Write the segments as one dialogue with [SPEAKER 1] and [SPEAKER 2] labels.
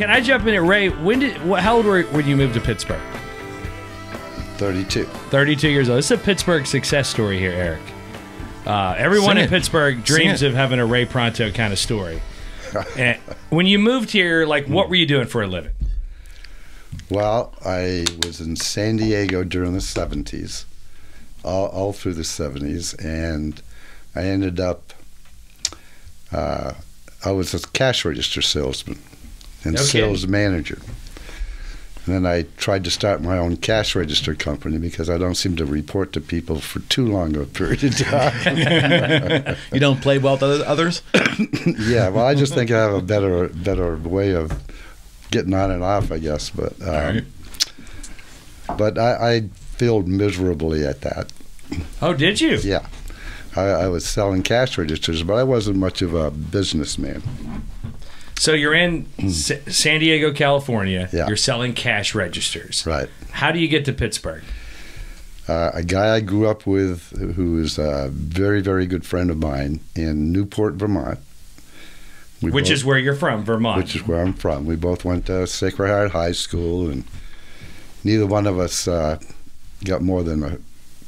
[SPEAKER 1] can I jump in at Ray? How old were you when you moved to Pittsburgh?
[SPEAKER 2] 32.
[SPEAKER 1] 32 years old. This is a Pittsburgh success story here, Eric. Everyone in Pittsburgh dreams of having a Ray Pronto kind of story. And when you moved here, like, what were you doing for a living?
[SPEAKER 2] Well, I was in San Diego during the 70s, all through the 70s, and I ended up, I was a cash register salesman and sales manager. And then I tried to start my own cash register company because I don't seem to report to people for too long a period of time.
[SPEAKER 3] You don't play well with others?
[SPEAKER 2] Yeah, well, I just think I have a better way of getting on and off, I guess. But but I failed miserably at that.
[SPEAKER 1] Oh, did you?
[SPEAKER 2] Yeah. I was selling cash registers, but I wasn't much of a businessman.
[SPEAKER 1] So you're in San Diego, California.
[SPEAKER 2] Yeah.
[SPEAKER 1] You're selling cash registers.
[SPEAKER 2] Right.
[SPEAKER 1] How do you get to Pittsburgh?
[SPEAKER 2] A guy I grew up with who is a very, very good friend of mine in Newport, Vermont.
[SPEAKER 1] Which is where you're from, Vermont.
[SPEAKER 2] Which is where I'm from. We both went to Sacred Heart High School, and neither one of us got more than a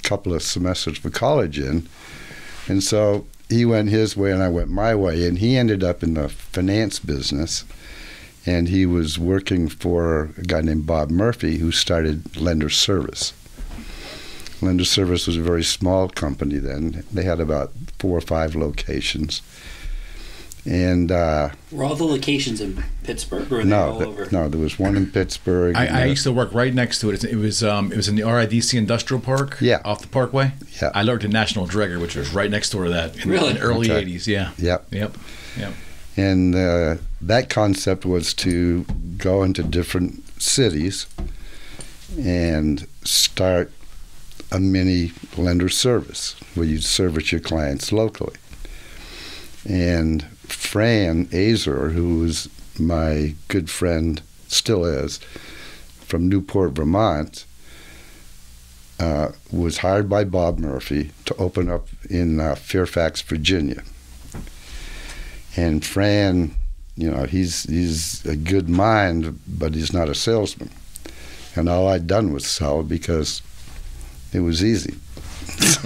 [SPEAKER 2] couple of semesters for college in. And so he went his way and I went my way, and he ended up in the finance business, and he was working for a guy named Bob Murphy who started Lender Service. Lender Service was a very small company then. They had about 4 or 5 locations. And
[SPEAKER 4] were all the locations in Pittsburgh, or were they all over?
[SPEAKER 2] No, there was one in Pittsburgh.
[SPEAKER 3] I used to work right next to it. It was in the RIDC Industrial Park.
[SPEAKER 2] Yeah.
[SPEAKER 3] Off the Parkway.
[SPEAKER 2] Yeah.
[SPEAKER 3] I worked at National Dragger, which was right next door to that in the early '80s. Yeah.
[SPEAKER 2] Yep. And that concept was to go into different cities and start a mini lender service where you service your clients locally. And Fran Azer, who was my good friend, still is, from Newport, Vermont, was hired by Bob Murphy to open up in Fairfax, Virginia. And Fran, you know, he's a good mind, but he's not a salesman. And all I'd done was sell because it was easy.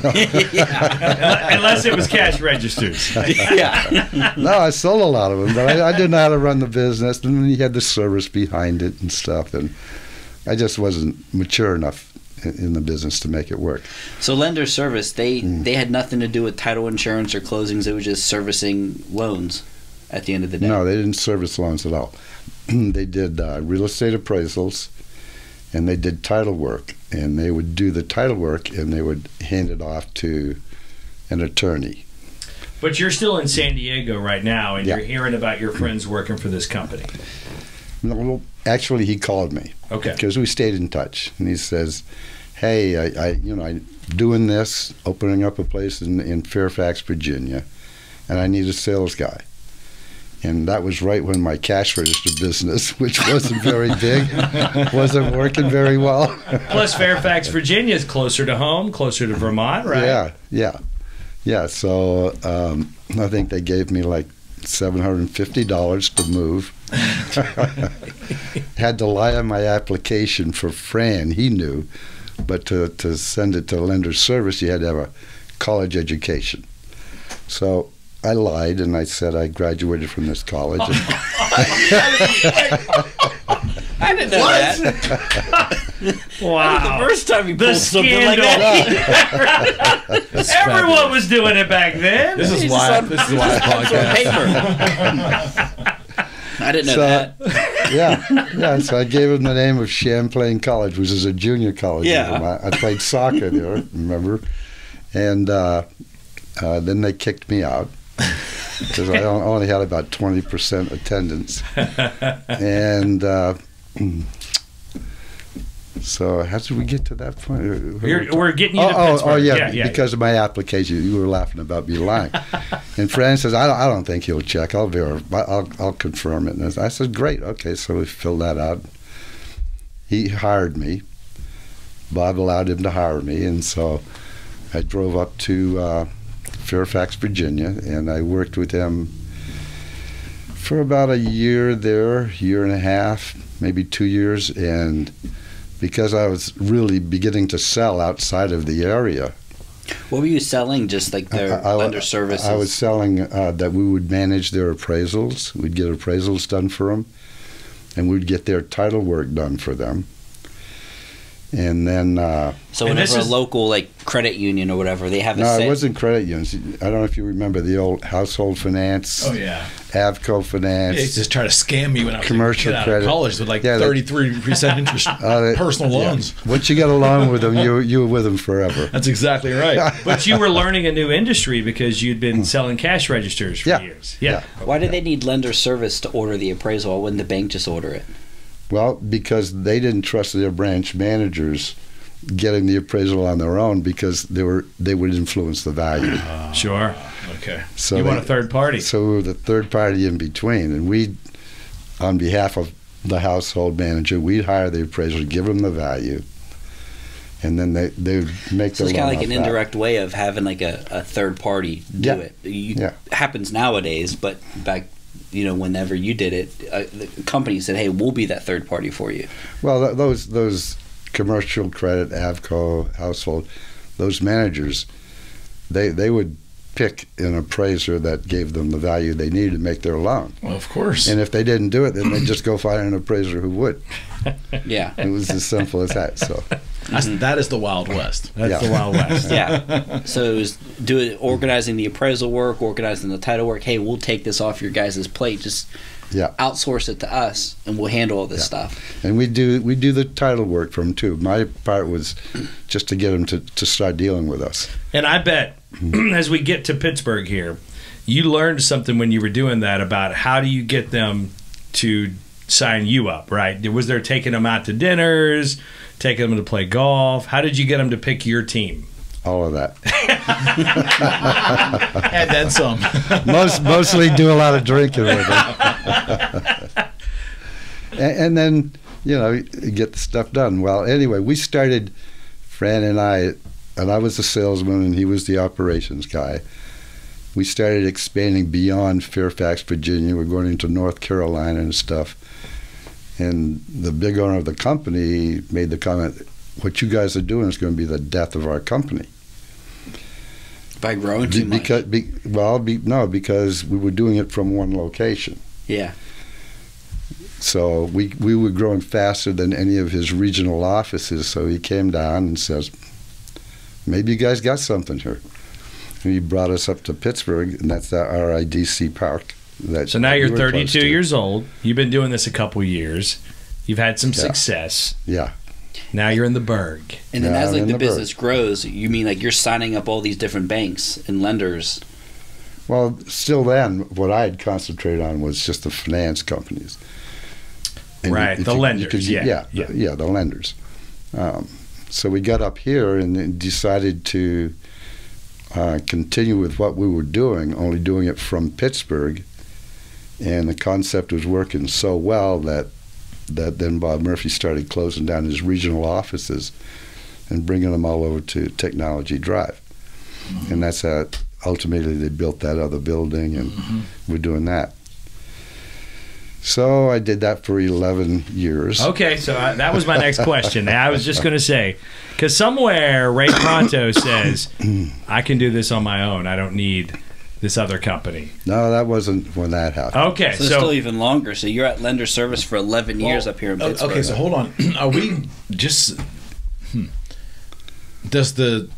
[SPEAKER 1] Unless it was cash registers.
[SPEAKER 4] Yeah.
[SPEAKER 2] No, I sold a lot of them, but I didn't know how to run the business, and you had the service behind it and stuff, and I just wasn't mature enough in the business to make it work.
[SPEAKER 4] So Lender Service, they had nothing to do with title insurance or closings. It was just servicing loans at the end of the day.
[SPEAKER 2] No, they didn't service loans at all. They did real estate appraisals, and they did title work, and they would do the title work and they would hand it off to an attorney.
[SPEAKER 1] But you're still in San Diego right now, and
[SPEAKER 2] Yeah.
[SPEAKER 1] you're hearing about your friends working for this company.
[SPEAKER 2] No, well, actually, he called me.
[SPEAKER 1] Okay.
[SPEAKER 2] Because we stayed in touch, and he says, "Hey, I'm doing this, opening up a place in Fairfax, Virginia, and I need a sales guy." And that was right when my cash register business, which wasn't very big, wasn't working very well.
[SPEAKER 1] Plus, Fairfax, Virginia is closer to home, closer to Vermont, right?
[SPEAKER 2] Yeah. So I think they gave me like $750 to move. Had to lie on my application for Fran, he knew, but to send it to Lender Service, you had to have a college education. So I lied and I said I graduated from this college.
[SPEAKER 4] I didn't know that.
[SPEAKER 1] Wow.
[SPEAKER 4] The first time you pulled something
[SPEAKER 1] scandal.
[SPEAKER 4] like that.
[SPEAKER 1] Everyone was doing it back then.
[SPEAKER 3] This is why I podcast.
[SPEAKER 4] I didn't know that.
[SPEAKER 2] Yeah. So I gave him the name of Champlain College, which is a junior college.
[SPEAKER 4] Yeah.
[SPEAKER 2] I played soccer there, remember? And then they kicked me out because I only had about 20% attendance. And so how did we get to that point?
[SPEAKER 1] We're getting you to Pittsburgh.
[SPEAKER 2] Yeah, because of my application. You were laughing about me lying. And Fran says, I don't think he'll check. I'll confirm it. And I said, great. Okay, so we filled that out. He hired me. Bob allowed him to hire me, and so I drove up to Fairfax, Virginia, and I worked with him For about a year there, year and a half, maybe 2 years, and because I was really beginning to sell outside of the area.
[SPEAKER 4] What were you selling? Just like their lender services?
[SPEAKER 2] I was selling that we would manage their appraisals. We'd get appraisals done for them, and we'd get their title work done for them. And then
[SPEAKER 4] so whenever a local like credit union or whatever, they have a
[SPEAKER 2] it wasn't credit unions. I don't know if you remember the old household finance.
[SPEAKER 3] Oh yeah,
[SPEAKER 2] Avco finance.
[SPEAKER 3] They just try to scam me when I was
[SPEAKER 2] commercial
[SPEAKER 3] out
[SPEAKER 2] credit
[SPEAKER 3] of college with like 33% interest personal loans.
[SPEAKER 2] Once you get along with them, you were with them forever.
[SPEAKER 3] That's exactly right.
[SPEAKER 1] But you were learning a new industry because you'd been selling cash registers for years. Yeah.
[SPEAKER 4] Why did they need lender service to order the appraisal? Why wouldn't the bank just order it?
[SPEAKER 2] Well, because they didn't trust their branch managers getting the appraisal on their own because they would influence the value.
[SPEAKER 1] Sure.
[SPEAKER 3] Okay.
[SPEAKER 1] So you want a third party.
[SPEAKER 2] So we were the third party in between, and we, on behalf of the household manager, we'd hire the appraiser, give them the value, and then they would make.
[SPEAKER 4] So it's kind of like an indirect way of having like a third party do it. It happens nowadays, but back. Whenever you did it, the company said, "Hey, we'll be that third party for you."
[SPEAKER 2] Well, those commercial credit, Avco, household, those managers, they would pick an appraiser that gave them the value they needed to make their loan.
[SPEAKER 3] Well, of course.
[SPEAKER 2] And if they didn't do it, then they'd just go find an appraiser who would.
[SPEAKER 4] Yeah.
[SPEAKER 2] It was as simple as that. So.
[SPEAKER 3] That is the Wild West.
[SPEAKER 1] That's the Wild West.
[SPEAKER 4] Yeah. So it was organizing the appraisal work, organizing the title work. Hey, we'll take this off your guys' plate. Just outsource it to us, and we'll handle all this stuff.
[SPEAKER 2] And we do the title work for them too. My part was just to get them to start dealing with us.
[SPEAKER 1] And I bet as we get to Pittsburgh here, you learned something when you were doing that about how do you get them to sign you up, right? Was there taking them out to dinners, taking them to play golf? How did you get them to pick your team?
[SPEAKER 2] All of that.
[SPEAKER 3] And then some.
[SPEAKER 2] Mostly do a lot of drinking with them. and then, get the stuff done. Well, anyway, we started, Fran and I was the salesman and he was the operations guy. We started expanding beyond Fairfax, Virginia. We're going into North Carolina and stuff. And the big owner of the company made the comment, what you guys are doing is going to be the death of our company.
[SPEAKER 4] By growing too much?
[SPEAKER 2] No, because we were doing it from one location.
[SPEAKER 4] Yeah.
[SPEAKER 2] So we were growing faster than any of his regional offices, so he came down and says, maybe you guys got something here. And he brought us up to Pittsburgh, and that's our RIDC park.
[SPEAKER 1] So now you're 32 years old. You've been doing this a couple years. You've had some success.
[SPEAKER 2] Yeah.
[SPEAKER 1] Now you're in the Burg.
[SPEAKER 4] And then as the business grows, you mean like you're signing up all these different banks and lenders?
[SPEAKER 2] Well, still then, what I had concentrated on was just the finance companies. And
[SPEAKER 1] the lenders.
[SPEAKER 2] The lenders. So we got up here and decided to continue with what we were doing, only doing it from Pittsburgh. And the concept was working so well that then Bob Murphy started closing down his regional offices and bringing them all over to Technology Drive. Mm-hmm. And that's how ultimately they built that other building, and we're doing that. So I did that for 11 years.
[SPEAKER 1] Okay, so that was my next question. I was just going to say, because somewhere Ray Pronto says, I can do this on my own. I don't need this other company.
[SPEAKER 2] No, that wasn't when that happened.
[SPEAKER 1] Okay,
[SPEAKER 4] so still even longer. So you're at lender service for 11 years up here in Pittsburgh.
[SPEAKER 3] Okay, so hold on. Are we just... Does the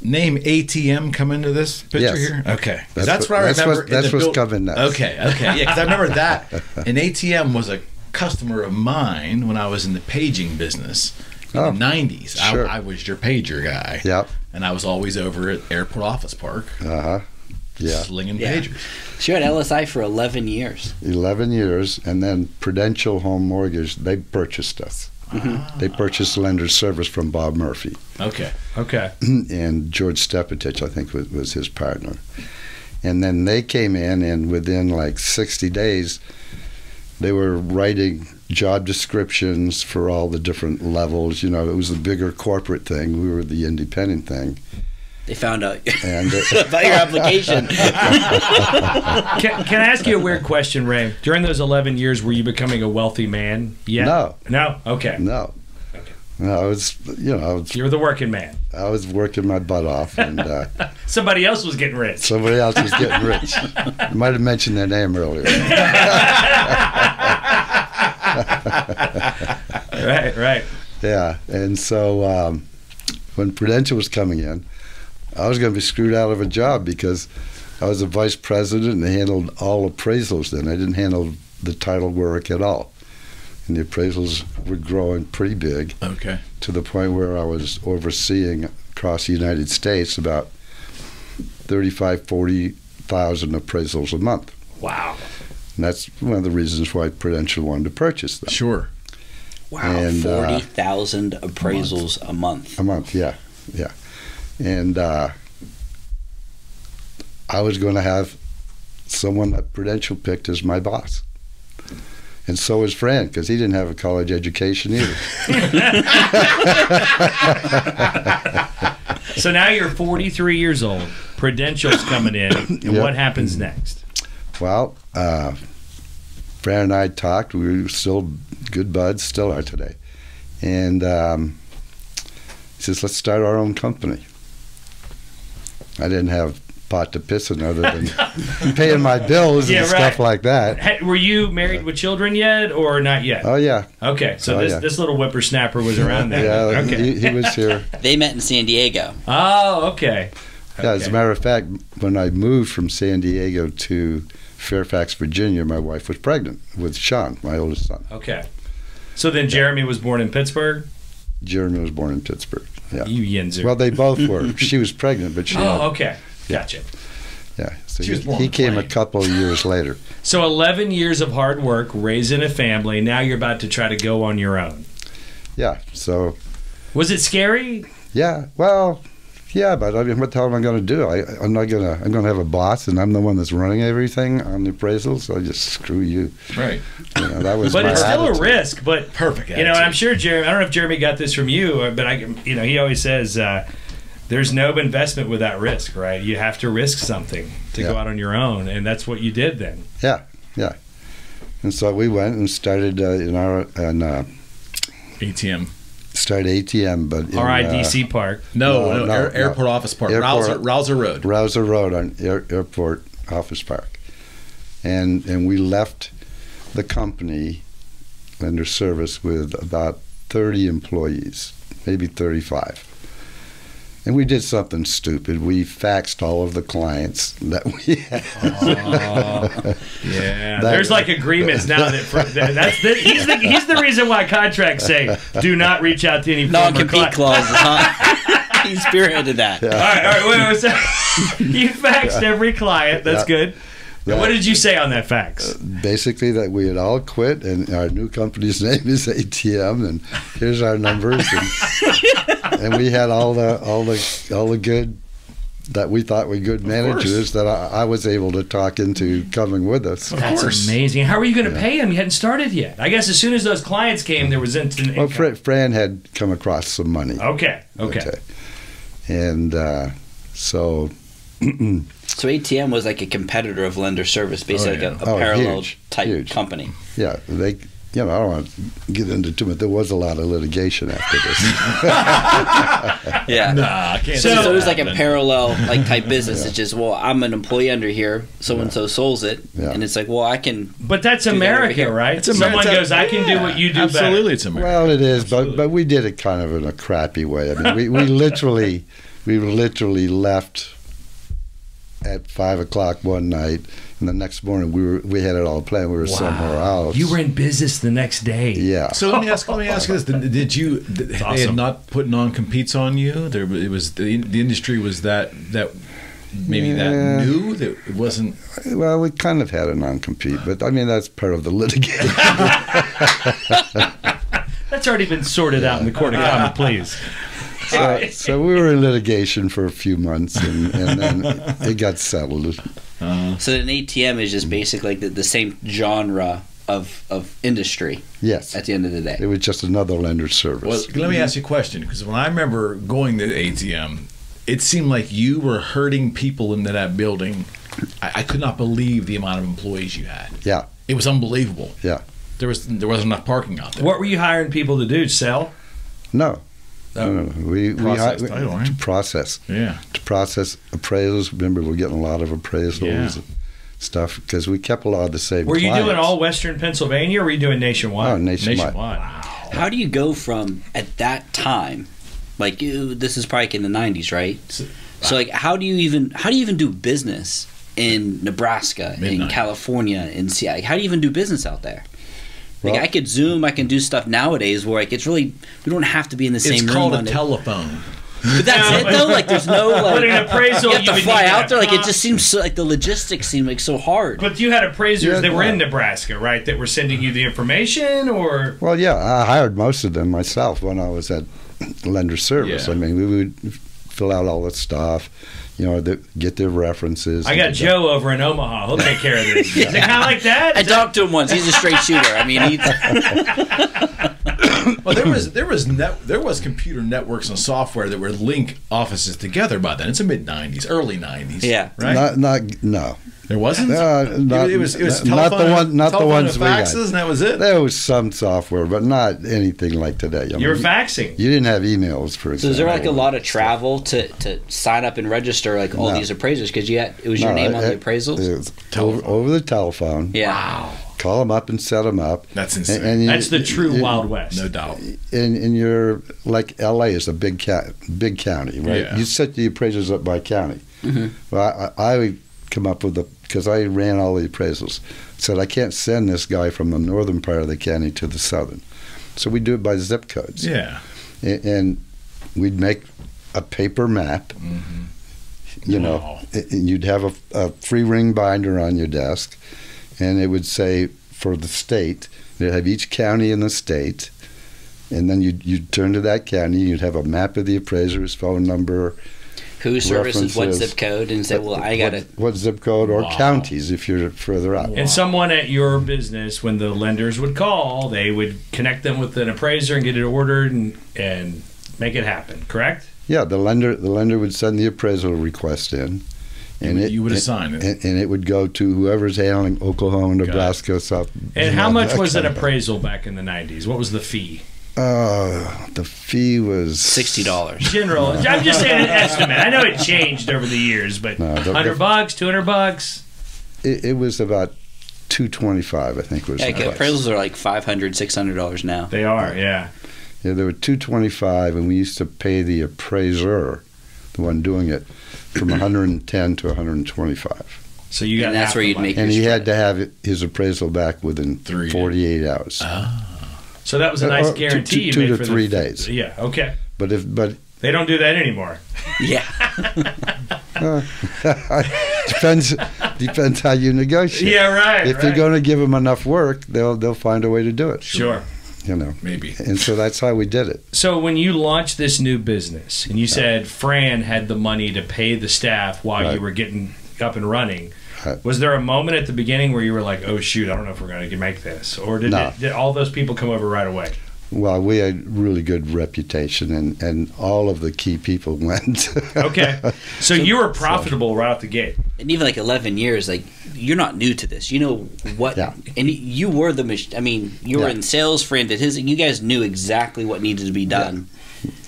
[SPEAKER 3] name ATM come into this picture here? Okay. That's what I remember.
[SPEAKER 2] That's what's coming next.
[SPEAKER 3] Okay. Yeah, because I remember that. An ATM was a customer of mine when I was in the paging business in the 90s.
[SPEAKER 2] Sure.
[SPEAKER 3] I was your pager guy.
[SPEAKER 2] Yep.
[SPEAKER 3] And I was always over at Airport Office Park. Slinging pagers.
[SPEAKER 4] So you're at LSI for 11 years.
[SPEAKER 2] 11 years, and then Prudential Home Mortgage, they purchased us. Mm-hmm. They purchased lender service from Bob Murphy.
[SPEAKER 1] Okay.
[SPEAKER 2] And George Stepetich, I think, was his partner. And then they came in, and within like 60 days, they were writing job descriptions for all the different levels. It was the bigger corporate thing. We were the independent thing.
[SPEAKER 4] They found out
[SPEAKER 2] And
[SPEAKER 4] about your application.
[SPEAKER 1] Can I ask you a weird question, Ray? During those 11 years, were you becoming a wealthy man yet?
[SPEAKER 2] No.
[SPEAKER 1] No? Okay.
[SPEAKER 2] no,
[SPEAKER 1] Okay.
[SPEAKER 2] no, I was,
[SPEAKER 1] You were the working man.
[SPEAKER 2] I was working my butt off, and
[SPEAKER 1] Somebody else was getting rich.
[SPEAKER 2] somebody else was getting rich. I might have mentioned their name earlier.
[SPEAKER 1] Right.
[SPEAKER 2] Yeah, and so when Prudential was coming in, I was going to be screwed out of a job because I was a vice president and they handled all appraisals then. I didn't handle the title work at all. And the appraisals were growing pretty big.
[SPEAKER 3] Okay.
[SPEAKER 2] To the point where I was overseeing across the United States about 40,000 appraisals a month.
[SPEAKER 1] Wow.
[SPEAKER 2] And that's one of the reasons why Prudential wanted to purchase them.
[SPEAKER 3] Sure.
[SPEAKER 4] Wow,
[SPEAKER 2] And,
[SPEAKER 4] 40,000 appraisals a month.
[SPEAKER 2] A month, yeah. And I was going to have someone that Prudential picked as my boss. And so was Fran, because he didn't have a college education either.
[SPEAKER 1] So now you're 43 years old. Prudential's coming in. And
[SPEAKER 2] Yep.
[SPEAKER 1] what happens next?
[SPEAKER 2] Well, Fran and I talked. We were still good buds, still are today. And he says, let's start our own company. I didn't have pot to piss in other than paying my bills and stuff like that.
[SPEAKER 1] Were you married with children yet or not yet?
[SPEAKER 2] Oh, yeah.
[SPEAKER 1] Okay, so this little whippersnapper was around there.
[SPEAKER 2] Yeah,
[SPEAKER 1] Okay.
[SPEAKER 2] he was here.
[SPEAKER 4] They met in San Diego.
[SPEAKER 1] Oh, okay.
[SPEAKER 2] Yeah, as a matter of fact, when I moved from San Diego to Fairfax, Virginia, my wife was pregnant with Sean, my oldest son.
[SPEAKER 1] Okay. So then Jeremy was born in Pittsburgh?
[SPEAKER 2] Jeremy was born in Pittsburgh. Yeah.
[SPEAKER 1] You yinzer.
[SPEAKER 2] Well, they both were. She was pregnant, but she had,
[SPEAKER 1] okay. Gotcha.
[SPEAKER 2] yeah. So
[SPEAKER 3] She was born
[SPEAKER 2] he
[SPEAKER 3] on a
[SPEAKER 2] came a
[SPEAKER 3] plane.
[SPEAKER 2] couple of years later.
[SPEAKER 1] So 11 years of hard work, raising a family. Now you're about to try to go on your own.
[SPEAKER 2] Yeah. So,
[SPEAKER 1] Was it scary?
[SPEAKER 2] yeah. Well, yeah, but I mean, what the hell am I going to do? I'm going to have a boss, and I'm the one that's running everything on the appraisals. So I just screw you.
[SPEAKER 3] Right.
[SPEAKER 2] You know, that was
[SPEAKER 1] But
[SPEAKER 2] my
[SPEAKER 1] it's still
[SPEAKER 2] attitude.
[SPEAKER 1] a risk. But
[SPEAKER 3] Perfect
[SPEAKER 1] you know, and
[SPEAKER 3] attitude.
[SPEAKER 1] I'm sure Jeremy. I don't know if Jeremy got this from you, but he always says there's no investment without risk, right? You have to risk something to go
[SPEAKER 2] Yeah.
[SPEAKER 1] out on your own, and that's what you did then.
[SPEAKER 2] Yeah. And so we went and started
[SPEAKER 3] ATM.
[SPEAKER 2] started ATM, but in,
[SPEAKER 1] RIDC Park.
[SPEAKER 3] No,
[SPEAKER 2] No,
[SPEAKER 3] Airport Office Park.
[SPEAKER 2] Airport.
[SPEAKER 3] Rouser Road.
[SPEAKER 2] Rouser Road on Airport Office Park, and we left the company under service with about 30 employees, maybe 35. And we did something stupid. We faxed all of the clients that we had.
[SPEAKER 1] Yeah, there's like agreements now he's the reason why contracts say do not reach out to any former
[SPEAKER 4] Non-compete
[SPEAKER 1] client.
[SPEAKER 4] clauses, huh? He spearheaded that.
[SPEAKER 1] All right, wait, so you faxed every client. That's good. And what did you say on that fax?
[SPEAKER 2] Basically, that we had all quit, and our new company's name is ATM, and here's our numbers, and we had all the good that we thought were good managers that I was able to talk into coming with us.
[SPEAKER 1] That's amazing. How were you going to pay them? You hadn't started yet. I guess as soon as those clients came, there was instant
[SPEAKER 2] Well,
[SPEAKER 1] income.
[SPEAKER 2] Fran had come across some money.
[SPEAKER 1] Okay.
[SPEAKER 2] And so.
[SPEAKER 4] So ATM was like a competitor of Lender Service, basically like a parallel type company.
[SPEAKER 2] Yeah, I don't want to get into too much. There was a lot of litigation after this.
[SPEAKER 4] Yeah.
[SPEAKER 3] Nah, I can't.
[SPEAKER 4] So it was like a parallel type business. It's just, well, I'm an employee under here, so and so solds it, and it's like, well, I can.
[SPEAKER 1] But that's
[SPEAKER 4] do that over
[SPEAKER 1] America,
[SPEAKER 4] here.
[SPEAKER 1] right?
[SPEAKER 3] It's
[SPEAKER 1] Someone
[SPEAKER 3] America.
[SPEAKER 1] goes, I can do what you do
[SPEAKER 3] Absolutely,
[SPEAKER 1] better.
[SPEAKER 3] it's America.
[SPEAKER 2] Well, it is, but we did it kind of in a crappy way. I mean, we literally left at 5 o'clock one night, and the next morning we had it all planned. We were somewhere else.
[SPEAKER 1] You were in business the next day.
[SPEAKER 2] Yeah.
[SPEAKER 3] So let me ask you this: Did you? They
[SPEAKER 1] awesome.
[SPEAKER 3] had not put non-competes on you. It was the industry was that maybe that new that it wasn't.
[SPEAKER 2] Well, we kind of had a non-compete, but I mean that's part of the litigation.
[SPEAKER 1] That's already been sorted out in the court of common pleas.
[SPEAKER 2] So we were in litigation for a few months, and then it got settled.
[SPEAKER 4] So an ATM is just basically like the same genre of industry.
[SPEAKER 2] Yes.
[SPEAKER 4] At the end of the day.
[SPEAKER 2] It was just another lender service.
[SPEAKER 3] Well, let me ask you a question, because when I remember going to ATM, it seemed like you were herding people into that building. I could not believe the amount of employees you had.
[SPEAKER 2] Yeah.
[SPEAKER 3] It was unbelievable.
[SPEAKER 2] Yeah.
[SPEAKER 3] There wasn't enough parking out there.
[SPEAKER 1] What were you hiring people to do? Sell?
[SPEAKER 2] No.
[SPEAKER 1] Oh.
[SPEAKER 2] No. We
[SPEAKER 3] to
[SPEAKER 2] process.
[SPEAKER 3] Yeah.
[SPEAKER 2] To process appraisals. Remember, we're getting a lot of appraisals and stuff because we kept a lot of the same
[SPEAKER 1] Were you
[SPEAKER 2] clients.
[SPEAKER 1] doing all Western Pennsylvania or were you doing nationwide?
[SPEAKER 2] Oh, nationwide.
[SPEAKER 1] Wow.
[SPEAKER 4] How do you go from, at that time, like this is probably in the 90s, right? So like how do you even do business in Nebraska, in California, in Seattle? How do you even do business out there? Like,
[SPEAKER 2] Well,
[SPEAKER 4] I could Zoom, I can do stuff nowadays where like it's really, we don't have to be in the same room.
[SPEAKER 3] It's called a
[SPEAKER 4] on
[SPEAKER 3] telephone.
[SPEAKER 4] But that's it though. Like there's no like.
[SPEAKER 1] But an appraisal,
[SPEAKER 4] you have to
[SPEAKER 1] would
[SPEAKER 4] fly
[SPEAKER 1] need
[SPEAKER 4] out there. Like it
[SPEAKER 1] comp.
[SPEAKER 4] just seems so, like the logistics seem like so hard.
[SPEAKER 1] But you had appraisers that were in
[SPEAKER 2] Yeah.
[SPEAKER 1] Nebraska, right? That were sending you the information, or
[SPEAKER 2] Well, yeah, I hired most of them myself when I was at lender service.
[SPEAKER 3] Yeah.
[SPEAKER 2] I mean, we would fill out all that stuff, get their references.
[SPEAKER 1] I got Joe over in Omaha. He'll take care of this. Is it kind of like that?
[SPEAKER 4] I talked to him once. He's a straight shooter. I mean, he's.
[SPEAKER 3] Well, there was computer networks and software that would link offices together by then. It's the mid '90s, early '90s.
[SPEAKER 4] Yeah.
[SPEAKER 3] Right.
[SPEAKER 2] No.
[SPEAKER 3] There wasn't.
[SPEAKER 2] Not,
[SPEAKER 3] it was
[SPEAKER 2] not the
[SPEAKER 3] telephone,
[SPEAKER 2] not the
[SPEAKER 3] telephone
[SPEAKER 2] ones
[SPEAKER 3] and
[SPEAKER 2] we got.
[SPEAKER 3] faxes, and that was it.
[SPEAKER 2] There was some software, but not anything like today. I
[SPEAKER 1] You were
[SPEAKER 2] mean,
[SPEAKER 1] faxing.
[SPEAKER 2] You didn't have emails, for example.
[SPEAKER 4] So is there like a lot of travel to sign up and register like all
[SPEAKER 2] No.
[SPEAKER 4] these appraisers because it was your name on the appraisals?
[SPEAKER 2] It was over the telephone.
[SPEAKER 4] Yeah.
[SPEAKER 3] Wow.
[SPEAKER 2] Call them up and set them up.
[SPEAKER 3] That's insane.
[SPEAKER 2] And
[SPEAKER 1] That's the true Wild West.
[SPEAKER 3] No doubt.
[SPEAKER 2] And you're like LA is a big county, right?
[SPEAKER 3] Yeah.
[SPEAKER 2] You set the appraisals up by county.
[SPEAKER 4] Mm-hmm.
[SPEAKER 2] Well, I would come up with because I ran all the appraisals. Said I can't send this guy from the northern part of the county to the southern, so we do it by zip codes.
[SPEAKER 3] Yeah.
[SPEAKER 2] And we'd make a paper map.
[SPEAKER 3] Mm-hmm. Wow.
[SPEAKER 2] And you'd have a 3-ring binder on your desk, and it would say for the state. You'd have each county in the state, and then you'd turn to that county. You'd have a map of the appraiser's phone number.
[SPEAKER 4] Who services what
[SPEAKER 2] references,
[SPEAKER 4] zip code and say, well, I got to.
[SPEAKER 2] What zip code or
[SPEAKER 3] Wow.
[SPEAKER 2] counties if you're further out.
[SPEAKER 1] And someone at your business, when the lenders would call, they would connect them with an appraiser and get it ordered and make it happen. Correct?
[SPEAKER 2] Yeah, the lender would send the appraisal request in, and
[SPEAKER 3] you would assign it.
[SPEAKER 2] and it would go to whoever's handling Oklahoma, Nebraska, South.
[SPEAKER 1] And how much was an
[SPEAKER 2] that kind of
[SPEAKER 1] appraisal back in the 90s? What was the fee?
[SPEAKER 2] The fee was
[SPEAKER 4] $60.
[SPEAKER 1] General. I'm just saying an estimate. I know it changed over the years, but
[SPEAKER 2] No,
[SPEAKER 1] $100, $200.
[SPEAKER 2] It was about $225, I think was.
[SPEAKER 4] Yeah,
[SPEAKER 2] the price.
[SPEAKER 4] appraisals are like $500, $600 now.
[SPEAKER 1] They are, yeah.
[SPEAKER 2] Yeah, they were $225, and we used to pay the appraiser, the one doing it, from $110 to $125.
[SPEAKER 1] So you got
[SPEAKER 4] And that's
[SPEAKER 1] half
[SPEAKER 4] where
[SPEAKER 1] the
[SPEAKER 4] you'd
[SPEAKER 1] money.
[SPEAKER 4] make-
[SPEAKER 2] And he had to have his appraisal back within 48 hours.
[SPEAKER 1] So that was a nice
[SPEAKER 2] Or
[SPEAKER 1] guarantee you
[SPEAKER 2] two
[SPEAKER 1] made
[SPEAKER 2] to
[SPEAKER 1] for
[SPEAKER 2] 3
[SPEAKER 1] the,
[SPEAKER 2] days.
[SPEAKER 1] Yeah, okay.
[SPEAKER 2] But
[SPEAKER 1] They don't do that anymore.
[SPEAKER 4] Yeah.
[SPEAKER 2] depends how you negotiate.
[SPEAKER 1] Yeah, right.
[SPEAKER 2] If you're going to give them enough work, they'll find a way to do it.
[SPEAKER 1] Sure.
[SPEAKER 3] Maybe.
[SPEAKER 2] And so that's how we did it.
[SPEAKER 1] So when you launched this new business, and you said Fran had the money to pay the staff while
[SPEAKER 2] Right.
[SPEAKER 1] you were getting up and running,
[SPEAKER 2] Right.
[SPEAKER 1] was there a moment at the beginning where you were like, "Oh shoot, I don't know if we're going to make this," or did
[SPEAKER 2] No.
[SPEAKER 1] did all those people come over right away?
[SPEAKER 2] Well, we had really good reputation, and all of the key people went.
[SPEAKER 1] Okay, so you were profitable right out the gate.
[SPEAKER 4] And even like 11 years, like you're not new to this. You know what?
[SPEAKER 2] Yeah.
[SPEAKER 4] And you were you were
[SPEAKER 2] Yeah.
[SPEAKER 4] in sales. Fran did his. You guys knew exactly what needed to be done.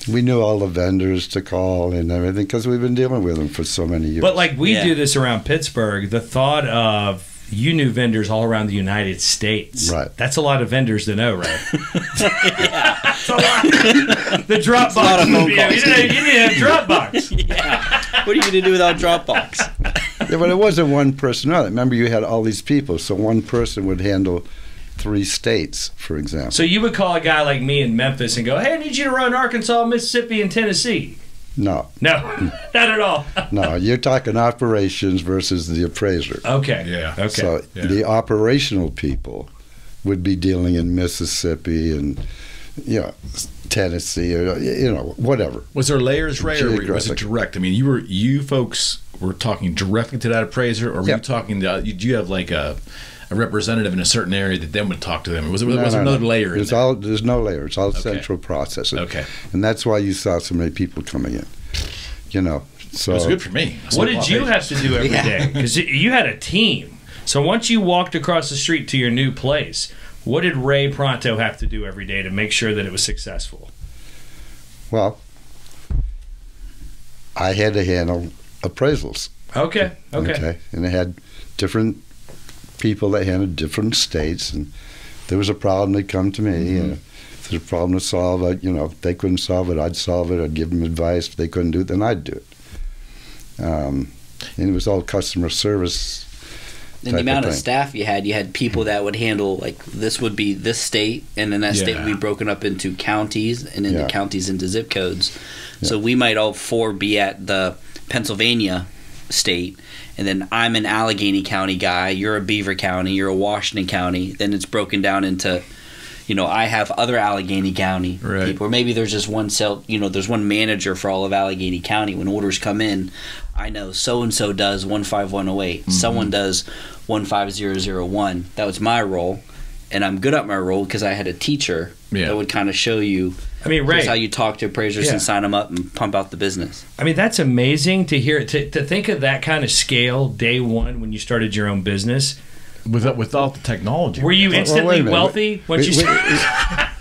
[SPEAKER 2] We knew all the vendors to call and everything because we've been dealing with them for so many years.
[SPEAKER 1] But like we
[SPEAKER 4] Yeah.
[SPEAKER 1] do this around Pittsburgh, the thought of you knew vendors all around the United States.
[SPEAKER 2] Right.
[SPEAKER 1] That's a lot of vendors to know, right? That's a lot. The
[SPEAKER 4] a lot
[SPEAKER 1] Dropbox
[SPEAKER 4] of
[SPEAKER 1] would
[SPEAKER 4] phone
[SPEAKER 1] be.
[SPEAKER 4] calls.
[SPEAKER 1] You didn't have Dropbox.
[SPEAKER 4] Yeah. What are you going to do without Dropbox?
[SPEAKER 2] Yeah, but it wasn't one person. No, remember, you had all these people, so one person would handle 3 states, for example.
[SPEAKER 1] So you would call a guy like me in Memphis and go, "Hey, I need you to run Arkansas, Mississippi, and Tennessee."
[SPEAKER 2] No,
[SPEAKER 1] No, not at all.
[SPEAKER 2] no, you're talking operations versus the appraiser.
[SPEAKER 1] Okay.
[SPEAKER 3] Yeah.
[SPEAKER 1] Okay.
[SPEAKER 2] So
[SPEAKER 3] Yeah.
[SPEAKER 2] the operational people would be dealing in Mississippi and Tennessee or whatever.
[SPEAKER 3] Was there layers, Ray, or was it
[SPEAKER 2] Geographic.
[SPEAKER 3] direct? I mean, you folks were talking directly to that appraiser, or were
[SPEAKER 2] Yeah.
[SPEAKER 3] you talking to? Do you have like a representative in a certain area that then would talk to them? Was there
[SPEAKER 2] No,
[SPEAKER 3] another
[SPEAKER 2] no.
[SPEAKER 3] layer? In
[SPEAKER 2] There's no layer. It's all
[SPEAKER 3] Okay.
[SPEAKER 2] central processing.
[SPEAKER 3] Okay.
[SPEAKER 2] And that's why you saw so many people coming in. you know. So
[SPEAKER 3] it was good for me.
[SPEAKER 1] What did you have to do every day? Because you had a team. So once you walked across the street to your new place, what did Ray Pronto have to do every day to make sure that it was successful?
[SPEAKER 2] Well, I had to handle appraisals.
[SPEAKER 1] Okay.
[SPEAKER 2] And I had different people that handled different states, and if there was a problem, they'd come to me. If there's a problem to solve, if they couldn't solve it, I'd solve it. I'd give them advice. If they couldn't do it, then I'd do it. And it was all customer service.
[SPEAKER 4] And the amount of staff you had people that would handle, like, this would be this state, and then that state would be broken up into counties, and then the counties into zip codes. So we might all four be at the Pennsylvania state, and then I'm an Allegheny County guy, you're a Beaver County, you're a Washington County. Then it's broken down into, I have other Allegheny County people, or maybe there's just one there's one manager for all of Allegheny County. When orders come in, I know so-and-so does 15108, someone does 15001. That was my role, and I'm good at my role because I had a teacher that would kind of show you Ray, how you talk to appraisers and sign them up and pump out the business. I mean, that's amazing to hear, to think of that kind of scale day one when you started your own business.
[SPEAKER 3] Without the technology.
[SPEAKER 1] Were you instantly wealthy once you started?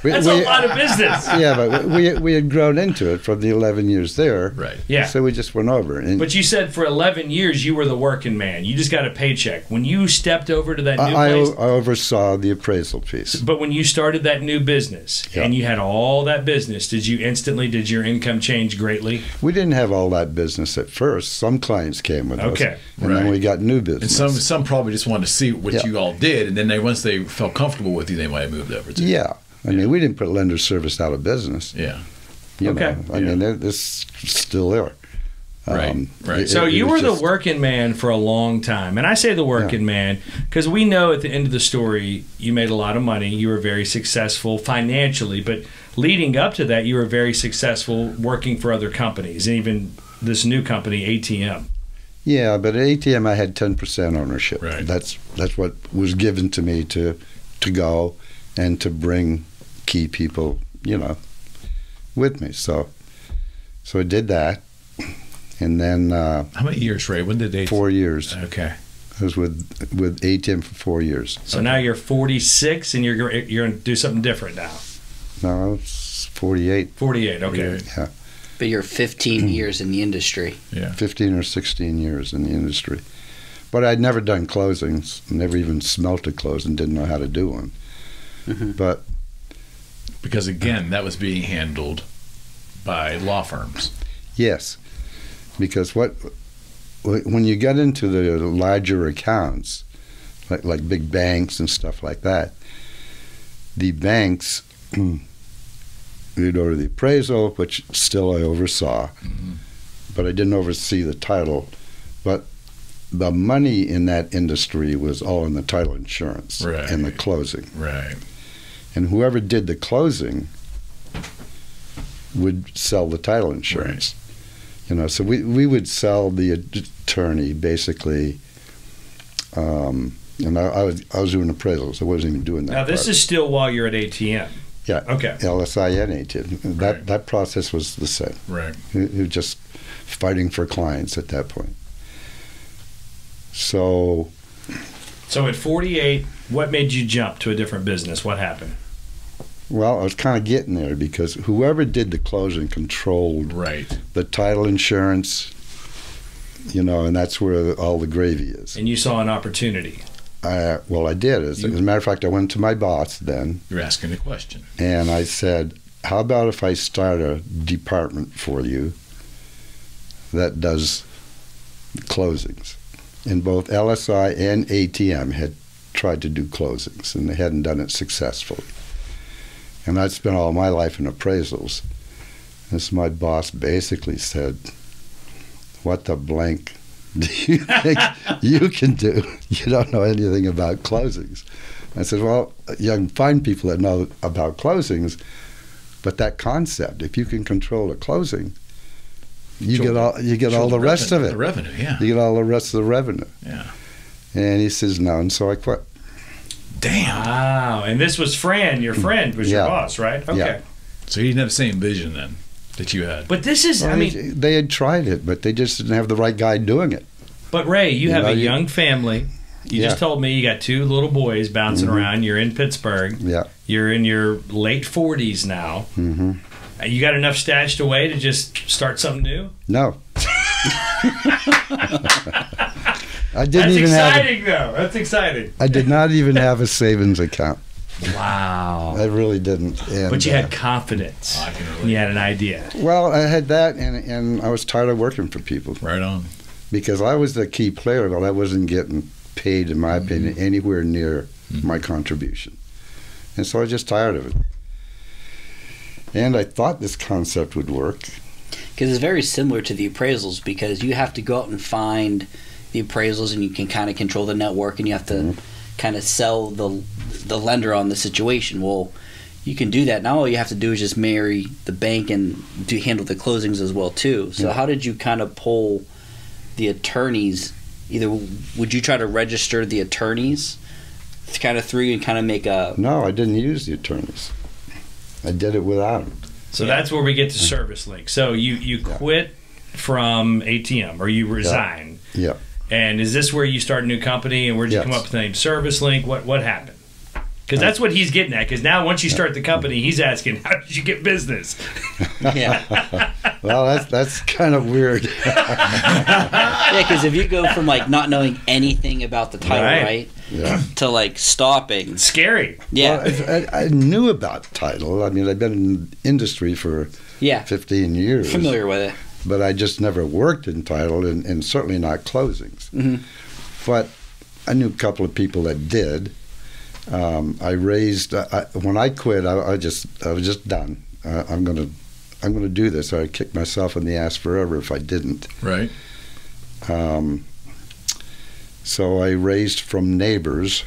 [SPEAKER 1] That's a lot of business.
[SPEAKER 2] Yeah, but we had grown into it from the 11 years there.
[SPEAKER 3] Right.
[SPEAKER 1] Yeah.
[SPEAKER 2] So we just went over.
[SPEAKER 1] But you said for 11 years you were the working man. You just got a paycheck. When you stepped over to that new place.
[SPEAKER 2] I oversaw the appraisal piece.
[SPEAKER 1] But when you started that new business and you had all that business, did your income change greatly?
[SPEAKER 2] We didn't have all that business at first. Some clients came with us.
[SPEAKER 1] Okay.
[SPEAKER 2] And then we got new business.
[SPEAKER 3] And some probably just wanted to see what you all did, and then once they felt comfortable with you, they might have moved over to
[SPEAKER 2] you. I mean, we didn't put lender service out of business.
[SPEAKER 3] Yeah.
[SPEAKER 2] You know, I mean, it's still there.
[SPEAKER 3] Right.
[SPEAKER 1] So you were the working man for a long time. And I say the working man because we know at the end of the story you made a lot of money. You were very successful financially. But leading up to that, you were very successful working for other companies, and even this new company, ATM.
[SPEAKER 2] Yeah, but at ATM I had 10% ownership.
[SPEAKER 3] Right.
[SPEAKER 2] That's what was given to me to go and to bring key people, with me. So I did that, and then
[SPEAKER 3] how many years, Ray? When did ATM?
[SPEAKER 2] 4 years.
[SPEAKER 3] Okay.
[SPEAKER 2] I was with ATM for 4 years.
[SPEAKER 1] So now you're 46, and you're going to do something different now.
[SPEAKER 2] No, it's 48.
[SPEAKER 1] 48. Okay.
[SPEAKER 2] Yeah.
[SPEAKER 4] But you're 15 years in the industry.
[SPEAKER 3] Yeah.
[SPEAKER 2] 15 or 16 years in the industry. But I'd never done closings, never even smelt a closing, didn't know how to do one. But
[SPEAKER 3] because again, that was being handled by law firms.
[SPEAKER 2] Yes, because when you get into the larger accounts, like big banks and stuff like that, the banks would order the appraisal, which still I oversaw, but I didn't oversee the title. But the money in that industry was all in the title insurance and the closing.
[SPEAKER 3] Right.
[SPEAKER 2] And whoever did the closing would sell the title insurance. Right. So we would sell the attorney basically. And I was doing appraisals. I wasn't even doing that.
[SPEAKER 1] Now this is still while you're at ATM.
[SPEAKER 2] Yeah.
[SPEAKER 1] Okay.
[SPEAKER 2] LSI and ATM. That process was the same.
[SPEAKER 3] Right.
[SPEAKER 2] It was just fighting for clients at that point. So
[SPEAKER 1] at 48, what made you jump to a different business? What happened?
[SPEAKER 2] Well, I was kind of getting there because whoever did the closing controlled the title insurance, and that's where all the gravy is.
[SPEAKER 1] And you saw an opportunity.
[SPEAKER 2] Well, I did. As a matter of fact, I went to my boss then.
[SPEAKER 3] You're asking a question.
[SPEAKER 2] And I said, how about if I start a department for you that does closings? And both LSI and ATM had tried to do closings, and they hadn't done it successfully. And I'd spent all my life in appraisals. And so my boss basically said, what the blank do you think you can do? You don't know anything about closings. I said, well, you can find people that know about closings, but that concept, if you can control a closing, you get all the rest of it.
[SPEAKER 3] The revenue, yeah.
[SPEAKER 2] You get all the rest of the revenue.
[SPEAKER 3] Yeah.
[SPEAKER 2] And he says no, and so I quit.
[SPEAKER 3] Damn.
[SPEAKER 1] Wow. And this was Fran, your friend, was your boss, right? Okay.
[SPEAKER 2] Yeah.
[SPEAKER 3] So you didn't have the same vision then? that you had.
[SPEAKER 1] But this is,
[SPEAKER 2] Well,
[SPEAKER 1] I mean,
[SPEAKER 2] they had tried it, but they just didn't have the right guy doing it.
[SPEAKER 1] but Ray, you have
[SPEAKER 2] know,
[SPEAKER 1] a young family. You just told me you got 2 little boys bouncing around. You're in Pittsburgh.
[SPEAKER 2] Yeah.
[SPEAKER 1] You're in your late 40s now.
[SPEAKER 2] Mm-hmm.
[SPEAKER 1] You got enough stashed away to just start something new?
[SPEAKER 2] No. I didn't
[SPEAKER 1] That's
[SPEAKER 2] even
[SPEAKER 1] exciting, though. That's exciting.
[SPEAKER 2] I did not even have a savings account.
[SPEAKER 1] Wow.
[SPEAKER 2] I really didn't. And,
[SPEAKER 1] But you had confidence.
[SPEAKER 3] I can relate.
[SPEAKER 1] And you had an idea.
[SPEAKER 2] well, I had that, and I was tired of working for people
[SPEAKER 3] Right on.
[SPEAKER 2] because I was the key player, but I wasn't getting paid, in my opinion, anywhere near my contribution. And so I was just tired of it. And I thought this concept would work.
[SPEAKER 4] Because it's very similar to the appraisals, because you have to go out and find the appraisals, and you can kind of control the network, and you have to kind of sell the lender on the situation. Well, you can do that. Now all you have to do is just marry the bank and handle the closings as well too. So how did you kind of pull the attorneys? Either would you try to register the attorneys kind of through and kind of make a...
[SPEAKER 2] No, I didn't use the attorneys. I did it without them.
[SPEAKER 1] So that's where we get to Service Link. So you quit from ATM, or you resign.
[SPEAKER 2] Yeah.
[SPEAKER 1] And is this where you start a new company, and where'd you come up with the name Service Link? What happened? Because that's what he's getting at. Because now once you start the company, he's asking, how did you get business?
[SPEAKER 4] Yeah.
[SPEAKER 2] Well, that's kind of weird.
[SPEAKER 4] Yeah, because if you go from like not knowing anything about the title, right,
[SPEAKER 2] Yeah.
[SPEAKER 4] to like stopping,
[SPEAKER 1] It's scary.
[SPEAKER 4] yeah,
[SPEAKER 2] Well, I knew about title. I mean, I've been in the industry for
[SPEAKER 4] yeah,
[SPEAKER 2] 15 years.
[SPEAKER 4] familiar with it.
[SPEAKER 2] But I just never worked in title, and certainly not closings.
[SPEAKER 4] Mhm.
[SPEAKER 2] But I knew a couple of people that did. I raised when I quit. I was just done. I'm gonna do this. I kicked myself in the ass forever if I didn't.
[SPEAKER 3] Right.
[SPEAKER 2] So I raised from neighbors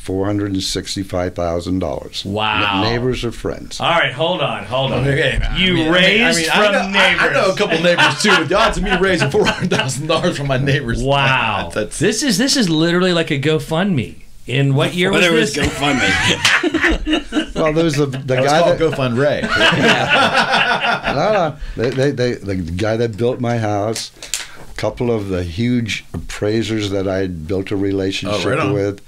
[SPEAKER 2] $465,000.
[SPEAKER 1] Wow.
[SPEAKER 2] Neighbors or friends.
[SPEAKER 1] All right, hold on.
[SPEAKER 3] Okay.
[SPEAKER 1] You raised from neighbors.
[SPEAKER 3] I know a couple neighbors too. But the odds of me raising $400,000 from my neighbors.
[SPEAKER 1] Wow.
[SPEAKER 3] That's
[SPEAKER 1] This is literally like a GoFundMe. In what year was
[SPEAKER 4] Whether it
[SPEAKER 1] this?
[SPEAKER 4] was GoFundMe.
[SPEAKER 2] Well, there was the
[SPEAKER 3] that
[SPEAKER 2] guy
[SPEAKER 3] was
[SPEAKER 2] that
[SPEAKER 3] called GoFund Ray.
[SPEAKER 2] No. The guy that built my house, a couple of the huge appraisers that I had built a relationship
[SPEAKER 3] right on.
[SPEAKER 2] with,